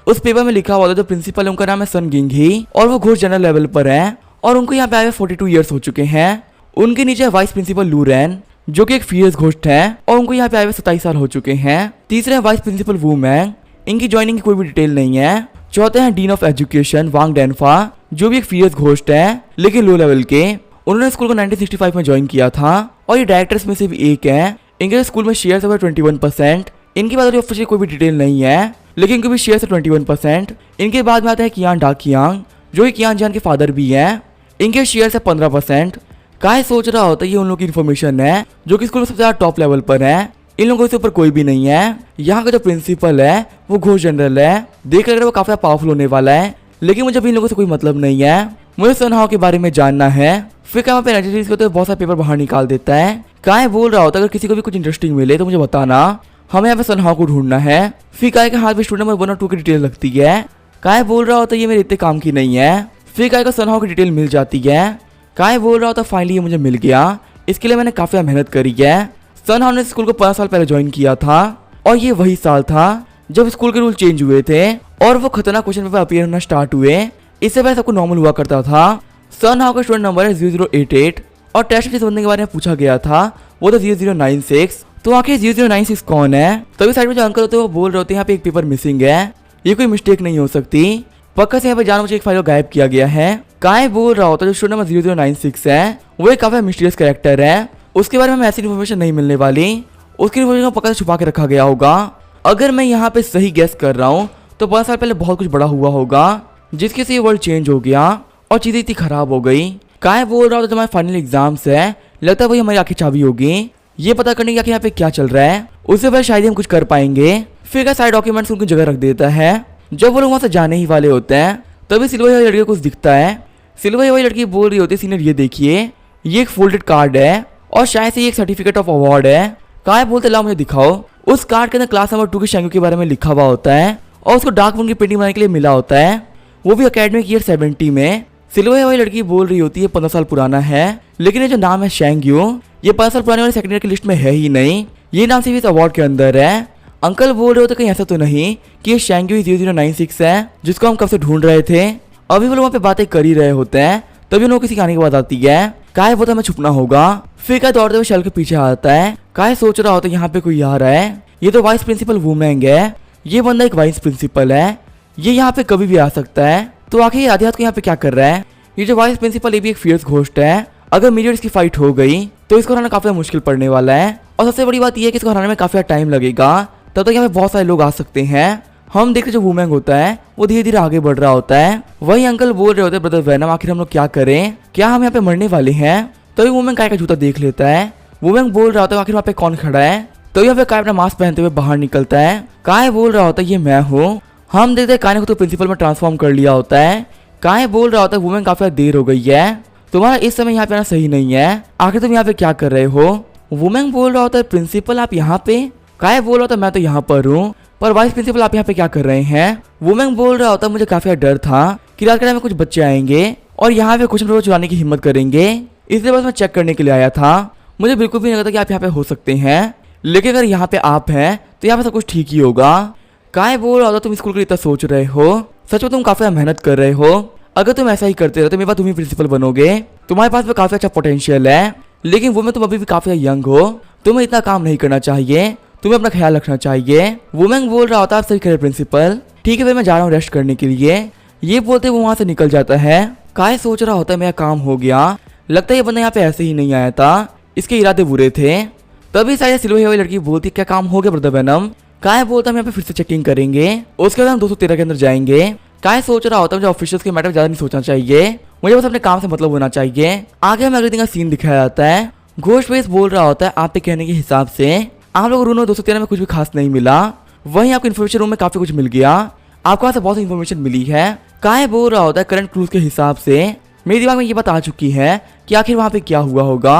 S1: उस पेपर में लिखा हुआ था जो प्रिंसिपल है उनका नाम है सन गिंघी और वो घोष जनरल लेवल पर है और उनको यहाँ पे आए 42 ईयर्स हो चुके हैं। उनके नीचे वाइस प्रिंसिपल लू रैन जो कि एक फीयर्स घोस्ट है और उनको यहाँ पे आए 27 साल हो चुके हैं। तीसरे है वाइस प्रिंसिपल वू मैंग, इनकी ज्वाइनिंग की कोई भी डिटेल नहीं है। चौथे हैं डीन ऑफ एजुकेशन वांग डेनफा जो भी एक फीयर्स घोस्ट है लेकिन लो लेवल के। उन्होंने स्कूल को 1965 में ज्वाइन किया था और ये डायरेक्टर्स में से भी एक है। इनके स्कूल में शेयर है 21%। इनके बाद ऑफिशियल कोई भी डिटेल नहीं है लेकिन इनके भी शेयर है 21%। इनके बाद में आता है कियान डा कियांग जो कि कियान जान के फादर भी है। इनके शेयर है 15%। काय सोच रहा होता है ये उन लोगों की इन्फॉर्मेशन है जो कि स्कूल में सबसे ज्यादा टॉप लेवल पर है। इन लोगों से ऊपर कोई भी नहीं है। यहाँ का जो प्रिंसिपल है वो घोष जनरल है, देख लग रहा है वो काफी पावरफुल होने वाला है लेकिन मुझे अभी इन लोगों से कोई मतलब नहीं है। मुझे सन हाओ के बारे में जानना है। फिर क्या पे एनर्जी के बहुत सारे पेपर बाहर निकाल देता है। काय बोल रहा होता है अगर किसी को भी कुछ इंटरेस्टिंग मिले तो मुझे बताना, हमें यहाँ पे सन हाओ को ढूंढना है। फिर काय के हाथ में स्टूडेंट नंबर 1 और 2 की डिटेल लगती है। काय बोल रहा होता है ये मेरे इतने काम की नहीं है। फिर काय को सन हाओ की डिटेल मिल जाती है। काय बोल रहा होता फाइनली ये मुझे मिल गया, इसके लिए मैंने काफी मेहनत करी है। सन हाओ ने स्कूल को 5 साल पहले ज्वाइन किया था और ये वही साल था जब स्कूल के रूल चेंज हुए थे और वो खतरनाक क्वेश्चन पेपर अपीयर होना स्टार्ट हुए। इससे पहले सबको नॉर्मल हुआ करता था। सन हाओ का स्टूडेंट नंबर है 0088 और टेस्ट जिस बंदे के बारे में पूछा गया था वो था 0096। तो आखिर 0096 कौन है? तभी साइड में जो अंकल होते हैं वो बोल रहे होते हैं यहाँ पे एक पेपर मिसिंग है, ये कोई मिस्टेक नहीं हो सकती, पक्का से यहाँ पे जानबूझ एक फाइल को गायब किया गया है। काय बोल रहा होता है जो स्टूडेंट नंबर 0096 है वो एक काफी मिस्टीरियस कैरेक्टर है, उसके बारे में हमें ऐसी इन्फॉर्मेशन नहीं मिलने वाली, उसकी इन्फॉर्मेशन को पक्का से छुपा के रखा गया होगा। अगर मैं यहाँ पे सही गेस कर रहा हूँ तो 5 साल पहले बहुत कुछ बड़ा हुआ होगा जिसके से ये वर्ल्ड चेंज हो गया और चीजें इतनी खराब हो गई। काय बोल रहा था जो हमारे फाइनल एग्जाम्स है लगता है वही हमारी आखिर चाबी होगी ये पता करने की यहाँ पे क्या चल रहा है, उससे पहले शायद हम कुछ कर पाएंगे। फिर क्या सारे डॉक्यूमेंट्स उनकी जगह रख देता है। जब वो लोग वहां से जाने ही वाले होते हैं तभी सिल्वर वाली लड़की को कुछ दिखता है। सिल्वर वाली लड़की बोल रही होती है सीनियर ये देखिए ये एक फोल्डेड कार्ड है और शायद से ये एक सर्टिफिकेट ऑफ अवार्ड है। काय बोलते लाओ मुझे दिखाओ। उस कार्ड के अंदर क्लास नंबर 2 के शेंगू के बारे में लिखा हुआ होता है और उसको डार्क मून की पेंटिंग बनाने के लिए मिला होता है, वो भी अकेडमिक ईयर 70 में। सिल्वर वाली लड़की बोल रही होती है 15 साल पुराना है लेकिन ये जो नाम है शेंग्यू ये 5 साल पुराने वाले सेकंड ईयर की लिस्ट में है ही नहीं, ये नाम सिर्फ इस अवार्ड के अंदर है। अंकल बोल रहे होते कहीं ऐसा तो नहीं कि ये शेंग्यू 0096 है जिसको हम कब से ढूंढ रहे थे। अभी वो लोग वहाँ पे बातें कर ही रहे होते हैं तभी उनको किसी आने की बात आती है। काय बोलता हमें छुपना होगा। फिर काय दौड़ते हुए शेल के पीछे आता है। काय सोच रहा होता है यहाँ पे कोई आ रहा है, ये तो वाइस प्रिंसिपल वू मैंग है, ये बंदा एक वाइस प्रिंसिपल है, ये यहाँ पे कभी भी आ सकता है। तो आखिर आधी रात को यहाँ पे क्या कर रहा है? ये जो वाइस प्रिंसिपल ये भी एक फियर्स घोस्ट है, अगर मेरी और इसकी फाइट हो गई तो इसको हराना काफी मुश्किल पड़ने वाला है और सबसे बड़ी बात यह है कि इसको हराने में काफी टाइम लगेगा, तब तक यहाँ पे बहुत सारे लोग आ सकते हैं। हम देखते जो वूमैंग होता है वो धीरे धीरे आगे बढ़ रहा होता है। वही अंकल बोल रहे होते हैं ब्रदर वैनम आखिर हम लोग क्या करें, क्या हम यहाँ पे मरने वाले हैं? तभी वूमैंग काय का जूता देख लेता है। वूमैंग बोल रहा होता है आखिर वहाँ पे कौन खड़ा है? तो यहाँ पे काय अपना मास्क पहनते हुए बाहर निकलता है। काय बोल रहा होता है ये मैं हूँ। हम देखते हैं काय ने खुद को प्रिंसिपल में ट्रांसफॉर्म कर लिया होता है। काय बोल रहा होता है वूमैंग काफी देर हो गई है, तुम्हारा इस समय यहाँ पे आना सही नहीं है, आखिर तुम यहाँ पे क्या कर रहे हो? वूमैंग बोल रहा होता है प्रिंसिपल आप यहाँ पे? काय बोल रहा होता है मैं तो यहाँ पर हूँ, पर वाइस प्रिंसिपल आप यहाँ पे क्या कर रहे हैं? वूमैंग बोल रहा होता है मुझे काफी डर था कि रात के टाइम में कुछ बच्चे आएंगे और यहाँ पे कुछ लोग चुराने की हिम्मत करेंगे, इसलिए बस मैं चेक करने के लिए आया था। मुझे बिल्कुल भी नहीं लगता कि आप यहाँ पे हो सकते हैं, लेकिन अगर यहाँ पे आप हैं तो यहाँ पे सब कुछ ठीक ही होगा। काय बोल रहा होता तुम स्कूल के लिए इतना सोच रहे हो, सच में तुम काफी मेहनत कर रहे हो, अगर तुम ऐसा ही करते रहो तो मेरे पास तुम ही प्रिंसिपल बनोगे, तुम्हारे पास में काफी अच्छा पोटेंशियल है, लेकिन वो में तुम अभी भी काफी यंग हो, तुम्हें इतना काम नहीं करना चाहिए, तुम्हें अपना ख्याल रखना चाहिए। वूमैंग बोल रहा होता आप सही कह रहे प्रिंसिपल, ठीक है फिर मैं जा रहा हूँ रेस्ट करने के लिए। ये बोलते वो वहां से निकल जाता है। काय सोच रहा होता है मेरा काम हो गया, लगता है ये बंदा यहाँ पे ऐसे ही नहीं आया था, इसके इरादे बुरे थे। तभी शायद सिल्वर वाली लड़की बोलती क्या काम हो गया ब्रदर वैनम? काय बोलता हम यहाँ पे फिर से चेकिंग करेंगे, उसके बाद हम 213 के अंदर जाएंगे। काय सोच रहा होता है मुझे ऑफिशियल्स के मैटर में ज्यादा नहीं सोचना चाहिए, मुझे बस अपने काम से मतलब होना चाहिए। आगे हमें अगले दिन का सीन दिखाया जाता है। घोस्ट फेस बोल रहा होता है आपके कहने के हिसाब से आप लोग रूम में 213 में कुछ भी खास नहीं मिला, वहीं आपको इन्फॉर्मेशन रूम में काफी कुछ मिल गया, आपको वहाँ से बहुत सी इन्फॉर्मेशन मिली है। काय बोल रहा होता है करंट क्रूज के हिसाब से मेरे दिमाग में ये बात आ चुकी है कि आखिर वहाँ पे क्या हुआ होगा।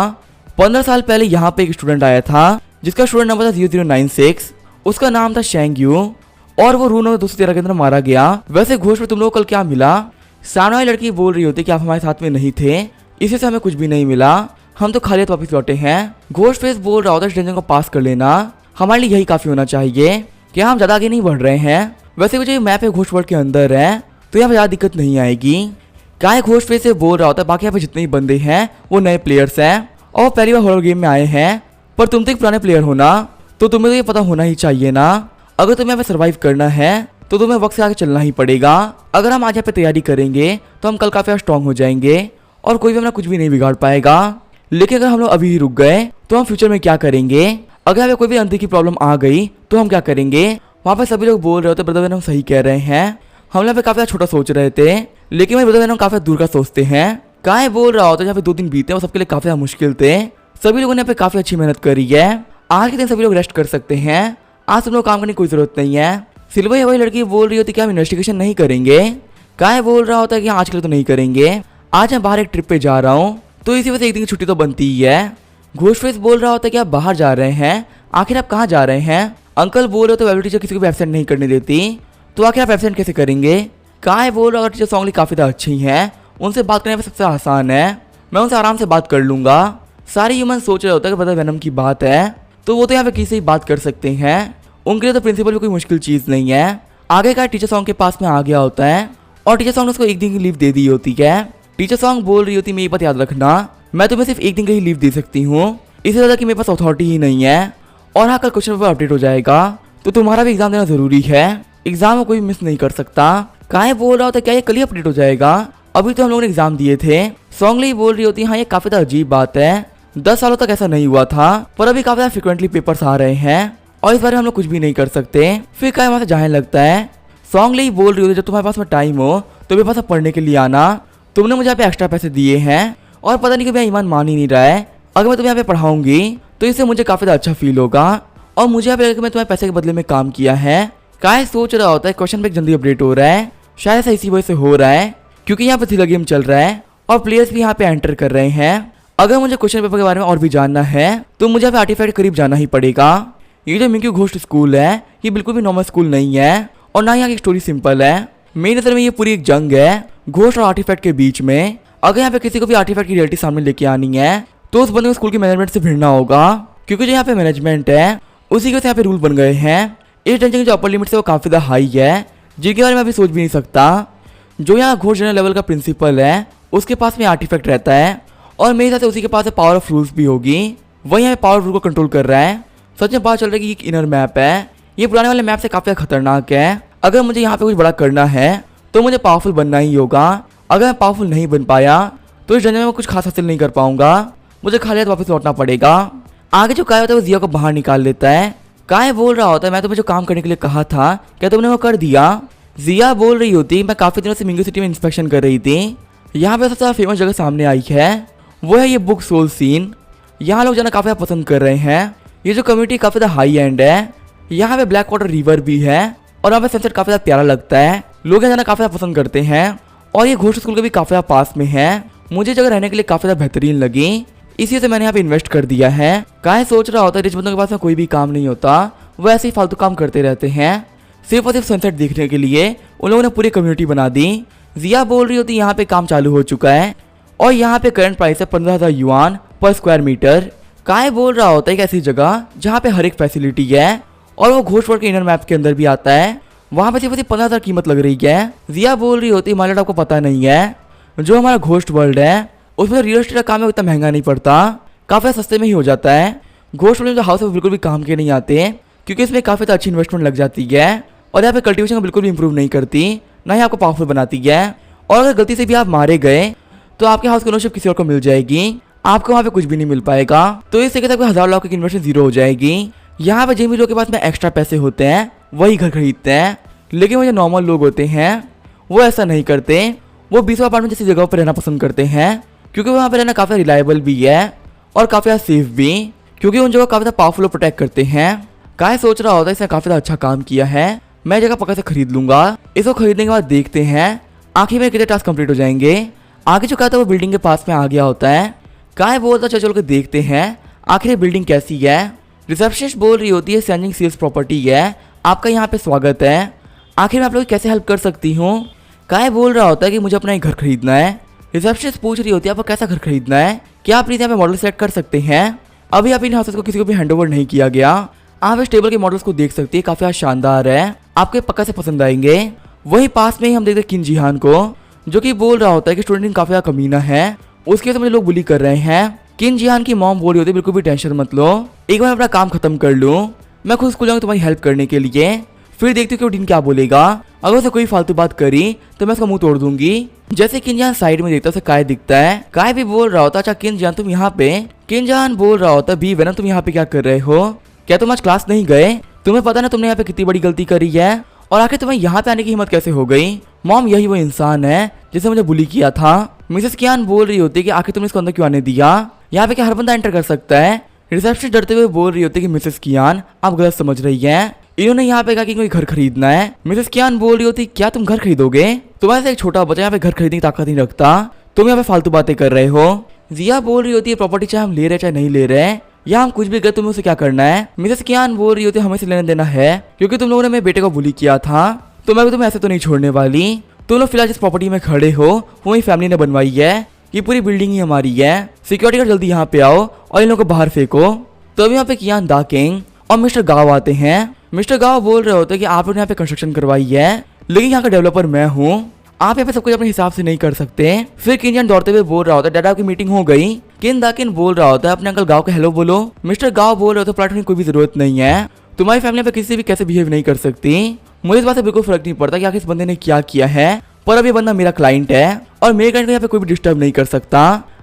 S1: 15 साल पहले यहाँ पे एक स्टूडेंट आया था जिसका स्टूडेंट नंबर था 0096, उसका नाम था शेंग्यू और वो रूम नंबर 213 के अंदर मारा गया। वैसे घोष में तुम लोग कल क्या मिला? सामने वाली लड़की बोल रही होती कि आप हमारे साथ में नहीं थे, इसी से हमें कुछ भी नहीं मिला, हम तो खाली वापस लौटे हैं। घोस्ट फेस बोल रहा होता है डेंजर को पास कर लेना, हमारे लिए यही काफी होना चाहिए। क्या हम ज़्यादा आगे नहीं बढ़ रहे हैं? वैसे कुछ ये मैप है घोस्ट वर्ल्ड के अंदर है, तो यहाँ पे ज़्यादा दिक्कत नहीं आएगी। क्या है घोस्ट फेस से बोल रहा होता है, बाकी यहाँ पे जितने भी बंदे हैं वो नए प्लेयर्स हैं और वो पहली बार हॉरर गेम में आए हैं। पर तुम तो एक पुराने प्लेयर हो ना, तो तुम्हें तो ये पता होना ही चाहिए ना, अगर तुम्हें यहाँ पे सर्वाइव करना है तो तुम्हें वक्त से आगे चलना ही पड़ेगा। अगर हम आज यहाँ पे तैयारी करेंगे तो हम कल काफी स्ट्रांग हो जाएंगे और कोई भी हमारा कुछ भी नहीं बिगाड़ पाएगा। लेकिन अगर हम लोग अभी ही रुक गए तो हम फ्यूचर में क्या करेंगे? अगर हमें कोई भी अंदर की प्रॉब्लम आ गई तो हम क्या करेंगे? वहाँ पे सभी लोग बोल रहे होते ब्रदर वेनम सही कह रहे हैं, हम यहाँ पे काफी छोटा सोच रहे थे, लेकिन भाई ब्रदर वेनम काफी दूर का सोचते हैं। काय बोल रहा होता है, जहाँ पे 2 दिन बीते वो सबके लिए काफी मुश्किल थे। सभी लोगों ने यहाँ पे काफी अच्छी मेहनत करी है। आज के दिन सभी लोग रेस्ट कर सकते हैं, आज सब लोग काम करने की कोई जरूरत नहीं है। सिल्वर वही लड़की बोल रही होती कि हम इन्वेस्टिगेशन नहीं करेंगे। काय बोल रहा होता है कि आज के लिए तो नहीं करेंगे, आज मैं बाहर एक ट्रिप पे जा रहा हूँ, तो इसी वजह से एक दिन की छुट्टी तो बनती ही है। घोस्ट फेस बोल रहा होता है कि आप बाहर जा रहे हैं, आखिर आप कहाँ जा रहे हैं? अंकल बोल रहे हो तो वेबल टीचर किसी को भी एब्सेंट नहीं करने देती, तो आखिर आप एब्सेंट कैसे करेंगे? काय बोल रहा होता टीचर सॉन्गली काफ़ी ज़्यादा अच्छी हैं, उनसे बात करने में सबसे आसान है, मैं उनसे आराम से बात कर लूँगा। सारे ह्यूमन सोच रहे होता है कि ब्रदर वेनम की बात है तो वो तो यहाँ पे किसी से ही बात कर सकते हैं, उनके लिए तो प्रिंसिपल भी कोई मुश्किल चीज़ नहीं है। आगे का टीचर सॉन्ग के पास में आ गया होता है और टीचर सॉन्ग ने उसको एक दिन की लीव दे दी होती है। टीचर सॉन्ग बोल रही होती मेरी बात याद रखना, मैं तुम्हें सिर्फ एक दिन की ही लीव दे सकती हूँ, इससे ज़्यादा कि मेरे पास अथॉरिटी ही नहीं है। और हाँ, कल क्वेश्चन पेपर अपडेट हो जाएगा तो तुम्हारा भी एग्जाम देना जरूरी है, एग्जाम में कोई मिस नहीं कर सकता। काहे बोल रहा होता क्या ये कल ही अपडेट हो जाएगा? अभी तो हम लोगों ने एग्जाम दिए थे। सॉन्गली बोल रही होती हाँ ये काफी अजीब बात है, 10 सालों तक ऐसा नहीं हुआ था, पर अभी काफी फ्रिक्वेंटली पेपर्स आ रहे हैं और इस बारे में हम लोग कुछ भी नहीं कर सकते। फिर क्या वहां से जाने लगता है। सॉन्गली बोल रही होती जब तुम्हारे पास में टाइम हो तो मेरे पास पढ़ने के लिए आना, तुमने मुझे यहाँ पे एक्स्ट्रा पैसे दिए हैं और पता नहीं कि मेरा ईमान मान ही नहीं रहा है, अगर मैं तुम्हें यहाँ पे पढ़ाऊंगी तो इससे मुझे काफी अच्छा फील होगा और मुझे यहाँ पे लगे कि मैं तुम्हारे पैसे के बदले में काम किया है। काय सोच रहा होता है क्वेश्चन पे जल्दी अपडेट हो रहा है, शायद ऐसा इसी वजह से हो रहा है क्योंकि यहाँ पे थ्रिलर गेम चल रहा है और प्लेयर्स भी यहाँ पे एंटर कर रहे हैं। अगर मुझे क्वेश्चन पेपर के बारे में और भी जानना है तो मुझे यहाँ पे आर्टिफैक्ट के करीब जाना ही पड़ेगा। ये जो मिंक्यू घोस्ट स्कूल है ये बिल्कुल भी नॉर्मल स्कूल नहीं है और ना यहाँ की स्टोरी सिंपल है। मेरी नजर में ये पूरी एक जंग है घोस्ट और आर्टिफैक्ट के बीच में। अगर यहाँ पे किसी को भी आर्टिफैक्ट की रियलिटी सामने लेके आनी है तो उस बंदे को स्कूल के मैनेजमेंट से भिड़ना होगा, क्योंकि जो यहाँ पे मैनेजमेंट है उसी के यहाँ पे रूल बन गए हैं। इस टेंशन की जो अपर लिमिट है वो काफी ज़्यादा हाई है, जिनके बारे में अभी सोच भी नहीं सकता। जो यहाँ घोस्ट जनरल लेवल का प्रिंसिपल है उसके पास में आर्टिफैक्ट रहता है और मेरे हिसाब से उसी के पास पावर ऑफ रूल्स भी होगी, वही यहाँ पावर रूल को कंट्रोल कर रहा है। सच में पता चल रहा है कि एक इनर मैप है, ये पुराने वाले मैप से काफी खतरनाक है। अगर मुझे यहाँ पे कुछ बड़ा करना है तो मुझे पावरफुल बनना ही होगा, अगर मैं पावरफुल नहीं बन पाया तो इस जंगल में कुछ खास हासिल नहीं कर पाऊंगा, मुझे खाली हाथ वापस लौटना पड़ेगा। आगे जो काय होता है वो जिया को बाहर निकाल लेता है। काय बोल रहा होता है मैं तुम्हें जो काम करने के लिए कहा था क्या तुमने वो कर दिया? जिया बोल रही होती मैं काफी दिनों से मिंगू सिटी में इंस्पेक्शन कर रही थी, यहाँ पे सबसे फेमस जगह सामने आई है वो है ये बुक सोल सीन, यहाँ लोग जाना काफी पसंद कर रहे हैं। ये जो कम्युनिटी काफी हाई एंड है, यहाँ पे ब्लैक वाटर रिवर भी है और यहाँ पे सनसेट काफी प्यारा लगता है, लोग यहाँ जाना काफी पसंद करते हैं और ये घोस्ट स्कूल के भी काफी पास में है। मुझे जगह रहने के लिए काफी बेहतरीन लगी, इसी से मैंने यहाँ पे इन्वेस्ट कर दिया है। काय सोच रहा होता है रिच बंदों के पास में कोई भी काम नहीं होता, वो ऐसे ही फालतू काम करते रहते हैं सिर्फ और सिर्फ सनसेट देखने के लिए। उन लोगों ने पूरी कम्युनिटी बना दी। जिया बोल रही होती यहाँ पे काम चालू हो चुका है और यहाँ पे करंट प्राइस है 15,000 युआन पर स्क्वायर मीटर। काय बोल रहा होता है एक ऐसी जगह जहाँ पे हर एक फैसिलिटी है और वो घोस्ट वर्ल्ड के इनर मैप के अंदर भी आता है, वहाँ पे सिर्फ 15,000 कीमत लग रही है। जिया बोल रही होती मालिक आपको पता नहीं है, जो हमारा घोस्ट वर्ल्ड है उसमें रियल एस्टेट का काम है उतना महंगा नहीं पड़ता, काफी सस्ते में ही हो जाता है। घोस्ट वर्ल्ड में जो हाउस है बिल्कुल भी काम के नहीं आते क्योंकि इसमें काफी अच्छी इन्वेस्टमेंट लग जाती है और यहाँ पे कल्टीवेशन को बिल्कुल भी इंप्रूव नहीं करती, ना ही आपको पावरफुल बनाती है। और अगर गलती से भी आप मारे गए तो आपके हाउस की ओनरशिप किसी और को मिल जाएगी, आपको वहाँ पे कुछ भी नहीं मिल पाएगा। तो इससे कहते हैं 1000 लाख की इन्वेस्टमेंट जीरो हो जाएगी। यहाँ पे जिन भी लोगों के पास में एक्स्ट्रा पैसे होते हैं वही घर खरीदते हैं, लेकिन वो जो नॉर्मल लोग होते हैं वो ऐसा नहीं करते, वो 20 अपार्टमेंट जैसी जगहों पर रहना पसंद करते हैं क्योंकि वहाँ पे रहना काफ़ी रिलायबल भी है और काफ़ी सेफ भी, क्योंकि उन जगह काफ़ी पावरफुल और प्रोटेक्ट करते हैं। काय सोच रहा होता है इसने काफ़ी अच्छा काम किया है, मैं जगह पक्का से खरीद लूंगा। इसको खरीदने के बाद देखते हैं आखिर में कितने टास्क कंप्लीट हो जाएंगे। आगे जो कहा था वो बिल्डिंग के पास में आ गया होता है। काय बोलता चलो के देखते हैं आखिर बिल्डिंग कैसी है। रिसेप्शनिस्ट बोल रही होती है सैनिंग सेल्स प्रॉपर्टी है, आपका यहाँ पे स्वागत है, आखिर मैं आप लोग कैसे हेल्प कर सकती हूँ। काय बोल रहा होता है कि मुझे अपना एक घर खरीदना है। रिसेप्शनिस्ट पूछ रही होती है आपको कैसा घर खरीदना है, क्या आप प्लीज यहाँ पे मॉडल सेलेक्ट कर सकते हैं। अभी आप इन हाउसेस को किसी को भी हैंड ओवर नहीं किया गया, आप इस टेबल के मॉडल्स को देख सकते हैं, काफी ज्यादा शानदार है, आपके पक्का से पसंद आएंगे। वही पास में ही हम देखते हैं किन जिहान को, जो कि बोल रहा होता है कि स्टूडेंट काफी ज्यादा कमीना है, उसकी वजह से मुझे लोग बुली कर रहे हैं। किन जिहान की मॉम बोल रही होती है बिल्कुल भी टेंशन मत लो, एक बार अपना काम खत्म कर लूं, मैं खुद स्कूल जाऊंगा तुम्हारी हेल्प करने के लिए। फिर देखती हूँ कि डीन क्या बोलेगा, अगर उसे कोई फालतू बात करी तो मैं उसका मुंह तोड़ दूंगी। जैसे किन जिहान साइड में देखता है उसे काय दिखता है, काय भी बोल रहा होता अच्छा किन जिहान तुम यहाँ पे। किन जिहान बोल रहा होता बी वेनम तुम यहाँ पे क्या कर रहे हो, क्या तुम आज क्लास नहीं गए, तुम्हें पता ना तुमने यहाँ पे कितनी बड़ी गलती करी है, और आखिर तुम्हें यहाँ पे आने की हिम्मत कैसे हो गई। मॉम यही वो इंसान है जिसे मुझे बुली किया था। मिसेस कियान बोल रही होती है कि आखिर तुमने इसको अंदर क्यों आने दिया, यहाँ पे क्या हर बंदा एंटर कर सकता है। रिसेप्शनिस्ट डरते हुए बोल रही होती है कि मिसेस कियान आप गलत समझ रही हैं, इन्होंने यहाँ पे कहा कि कोई घर खरीदना है। मिसेस कियान बोल रही होती क्या तुम घर खरीदोगे, तुम्हारे से एक छोटा बच्चा यहाँ पे घर खरीदने की ताकत नहीं रखता, तुम यहाँ पे फालतू बातें कर रहे हो। जिया बोल रही होती है प्रॉपर्टी चाहे हम ले रहे चाहे नहीं ले रहे, या हम कुछ भी कर तुम्हें उसे क्या करना है। मिसेस कियान बोल रही होती है हमें से लेना देना है, क्योंकि तुम लोगों ने मेरे बेटे को बुली किया था, तो मैं भी तुम्हें ऐसे तो नहीं छोड़ने वाली। तुम लोग फिलहाल जिस प्रॉपर्टी में खड़े हो वो ही फैमिली ने बनवाई है, ये पूरी बिल्डिंग ही हमारी है, सिक्योरिटी गार्ड जल्दी यहाँ पे आओ और इन लोगों को बाहर फेंको। तो अभी यहाँ पे कियान दा किंग और मिस्टर गाव आते हैं। मिस्टर गाव बोल रहे होते हैं कि आप लोग ने यहाँ पे कंस्ट्रक्शन करवाई है, लेकिन यहाँ का डेवलपर मैं हूँ, आप यहाँ पे सब कुछ अपने हिसाब से नहीं कर सकते। फिर किन जिहान दौड़ते हुए बोल रहा होता है डैडा की मीटिंग हो गई। किन दाकिन बोल रहा होता है अपने अंकल गाव को हेलो बोलो। मिस्टर गाव बोल रहे होते प्लाट की कोई भी जरूरत नहीं है, तुम्हारी फैमिली पे किसी भी कैसे बिहेव नहीं कर सकती, मुझे इस बात से बिल्कुल फर्क नहीं पड़ता कि आखिर इस बंदे ने क्या किया है, पर अब ये बंदा मेरा क्लाइंट है और मेरे क्लाइंट को यहाँ पे कोई भी डिस्टर्ब नहीं कर सकता।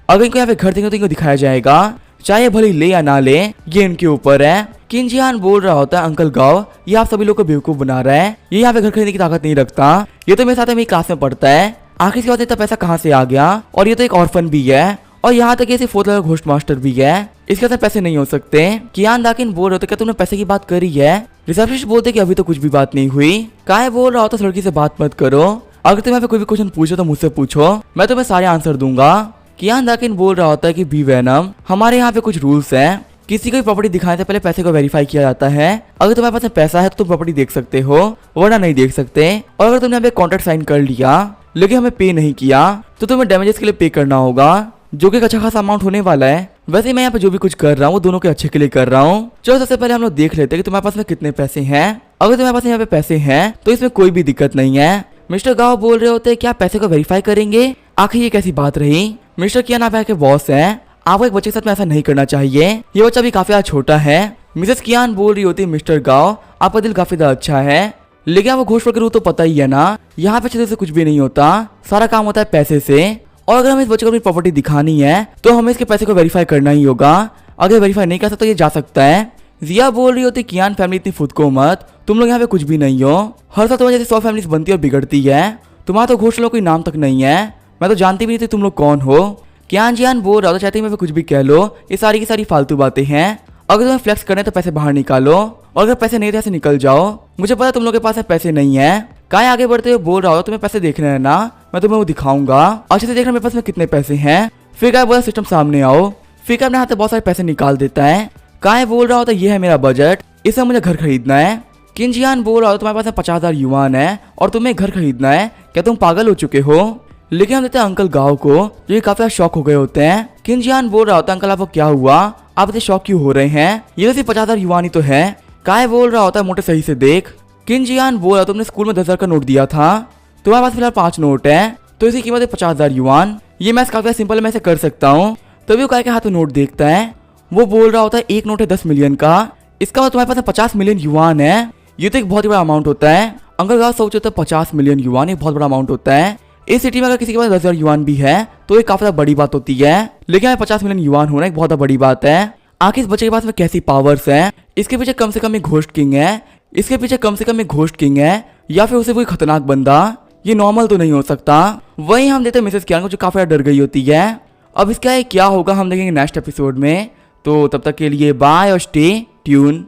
S1: अगर इनको यहाँ पे घर देंगे तो इनको दिखाया जाएगा, चाहे भले ले या ना ले ये इनके ऊपर है। किन जिहान बोल रहा होता है अंकल गाव ये आप सभी लोग को बेवकूफ बना रहा है, ये यहाँ पे घर खरीदने की ताकत नहीं रखता, ये तो मेरे साथ मेरी क्लास में पढ़ता है, आखिर इसके बाद इतना पैसा कहाँ से आ गया, और ये तो एक ऑर्फन भी है, और यहाँ तक ये फोर्थ लेवल घोस्ट मास्टर भी है, इसके साथ पैसे नहीं हो सकते। कियान दाकिन बोल रहे थे क्या तुमने पैसे की बात करी है। रिसेप्शनिस्ट बोलते कि अभी तो कुछ भी बात नहीं हुई। काय बोल रहा होता लड़की से बात मत करो, अगर तुम्हें पे कोई भी क्वेश्चन पूछो तो मुझसे पूछो, मैं तुम्हें सारे आंसर दूंगा। कियान दाकिन बोल रहा होता है कि बी वेनम हमारे यहाँ पे कुछ रूल्स हैं, किसी को भी प्रॉपर्टी दिखाने से पहले पैसे को वेरीफाई किया जाता है, अगर तुम्हारे पास पैसा है तो तुम प्रॉपर्टी देख सकते हो वरना नहीं देख सकते, और अगर तुमने हमें कॉन्ट्रैक्ट साइन कर लिया लेकिन हमें पे नहीं किया तो तुम्हें डैमेजेस के लिए पे करना होगा, जो कि एक अच्छा खासा अमाउंट होने वाला है। वैसे मैं यहाँ पे जो भी कुछ कर रहा हूँ वो दोनों के अच्छे के लिए कर रहा हूँ। चलो सबसे पहले हम लोग देख लेते हैं कि तुम्हारे पास में कितने पैसे हैं। अगर तुम्हारे पास यहाँ पे पैसे हैं तो इसमें कोई भी दिक्कत नहीं है। मिस्टर गाव बोल रहे होते हैं क्या पैसे को वेरीफाई करेंगे, आखिर ये कैसी बात रही। मिस्टर कियान आप यहाँ के बॉस हैं, आपको एक बच्चे के साथ में ऐसा नहीं करना चाहिए, ये बच्चा भी काफी ज्यादा छोटा है। मिसेस कियान बोल रही होती है मिस्टर गाव आपका दिल काफी ज्यादा अच्छा है, लेकिन आपको घोष वगैरह तो पता ही है ना, यहाँ पे अच्छे से कुछ भी नहीं होता, सारा काम होता है पैसे से, और अगर हमें इस बच्चे को अपनी प्रॉपर्टी दिखानी है तो हमें इसके पैसे को वेरीफाई करना ही होगा, अगर वेरीफाई नहीं कर सकता तो ये जा सकता है। जिया बोल रही होती कियान फैमिली इतनी खुद को मत, तुम लोग यहाँ पे कुछ भी नहीं हो, हर साल तुम्हारी जैसे 100 फैमिलीज बनती है और बिगड़ती है, तुम्हारा तो घोषणा कोई नाम तक नहीं है, मैं तो जानती भी नहीं थी तुम लोग कौन हो। कियान जियान बोल रहा था चाहती मैं कुछ भी कह लो, ये सारी की सारी फालतू बातें हैं, अगर तुम्हें फ्लेक्स करने तो पैसे बाहर निकालो, और अगर पैसे नहीं तो ऐसे निकल जाओ, मुझे पता तुम लोग के पास पैसे नहीं है। काय आगे बढ़ते हुए बोल रहा हो तुम्हें पैसे देखने है ना, मैं तुम्हें वो दिखाऊंगा, अच्छे से देखना मेरे पास में कितने पैसे हैं। फिर काय बोला सिस्टम सामने आओ, फिर काय अपने हाथ से बहुत सारे पैसे निकाल देता है। काय बोल रहा होता ये है मेरा बजट, इसमें मुझे घर खरीदना है। किन जियान बोल रहा हो तुम्हारे पास 50,000 युआन है और तुम्हें घर खरीदना है, क्या तुम पागल हो चुके हो। लेकिन हम देते हैं अंकल गाव को, जो ये काफी शौक हो गए होते हैं। किन जियान बोल रहा होता अंकल आपको क्या हुआ, आप इतने शौक क्यों हो रहे हैं, ये तो सिर्फ 50,000 युआन ही तो है। काय बोल रहा होता है मोटे सही से देख। किन जियान बोल रहा तुमने स्कूल में 10,000 का नोट दिया था, तुम्हारे पास फिलहाल 5 नोट है, तो इसकी कीमत है 50,000 युआन। ये मैथ काफी सिंपल है, मैं इसे कर सकता हूँ। तभी वो काय के हाथ में नोट देखता है, वो बोल रहा होता है एक नोट है 10 मिलियन का, इसका मतलब तुम्हारे पास 50 मिलियन युआन है, ये तो एक बहुत ही बड़ा अमाउंट होता है। अंकल गाव सोचो तो 50 मिलियन युआन एक बहुत बड़ा अमाउंट होता है। इस सिटी में अगर किसी के पास 10,000 युआन भी है तो ये काफी ज्यादा बड़ी बात होती है, लेकिन 50 मिलियन युआन होना एक बहुत बड़ी बात है। आखिर इस बच्चे के पास में कैसी पावर्स हैं, इसके पीछे कम से कम एक घोस्ट किंग है, इसके पीछे कम से कम एक घोस्ट किंग है, या फिर उसे कोई खतरनाक बंदा, ये नॉर्मल तो नहीं हो सकता। वहीं हम देते हैं मिसेस कियान को, जो काफी डर गई होती है। अब इसका क्या होगा हम देखेंगे नेक्स्ट एपिसोड में, तो तब तक के लिए बाय और स्टे ट्यून।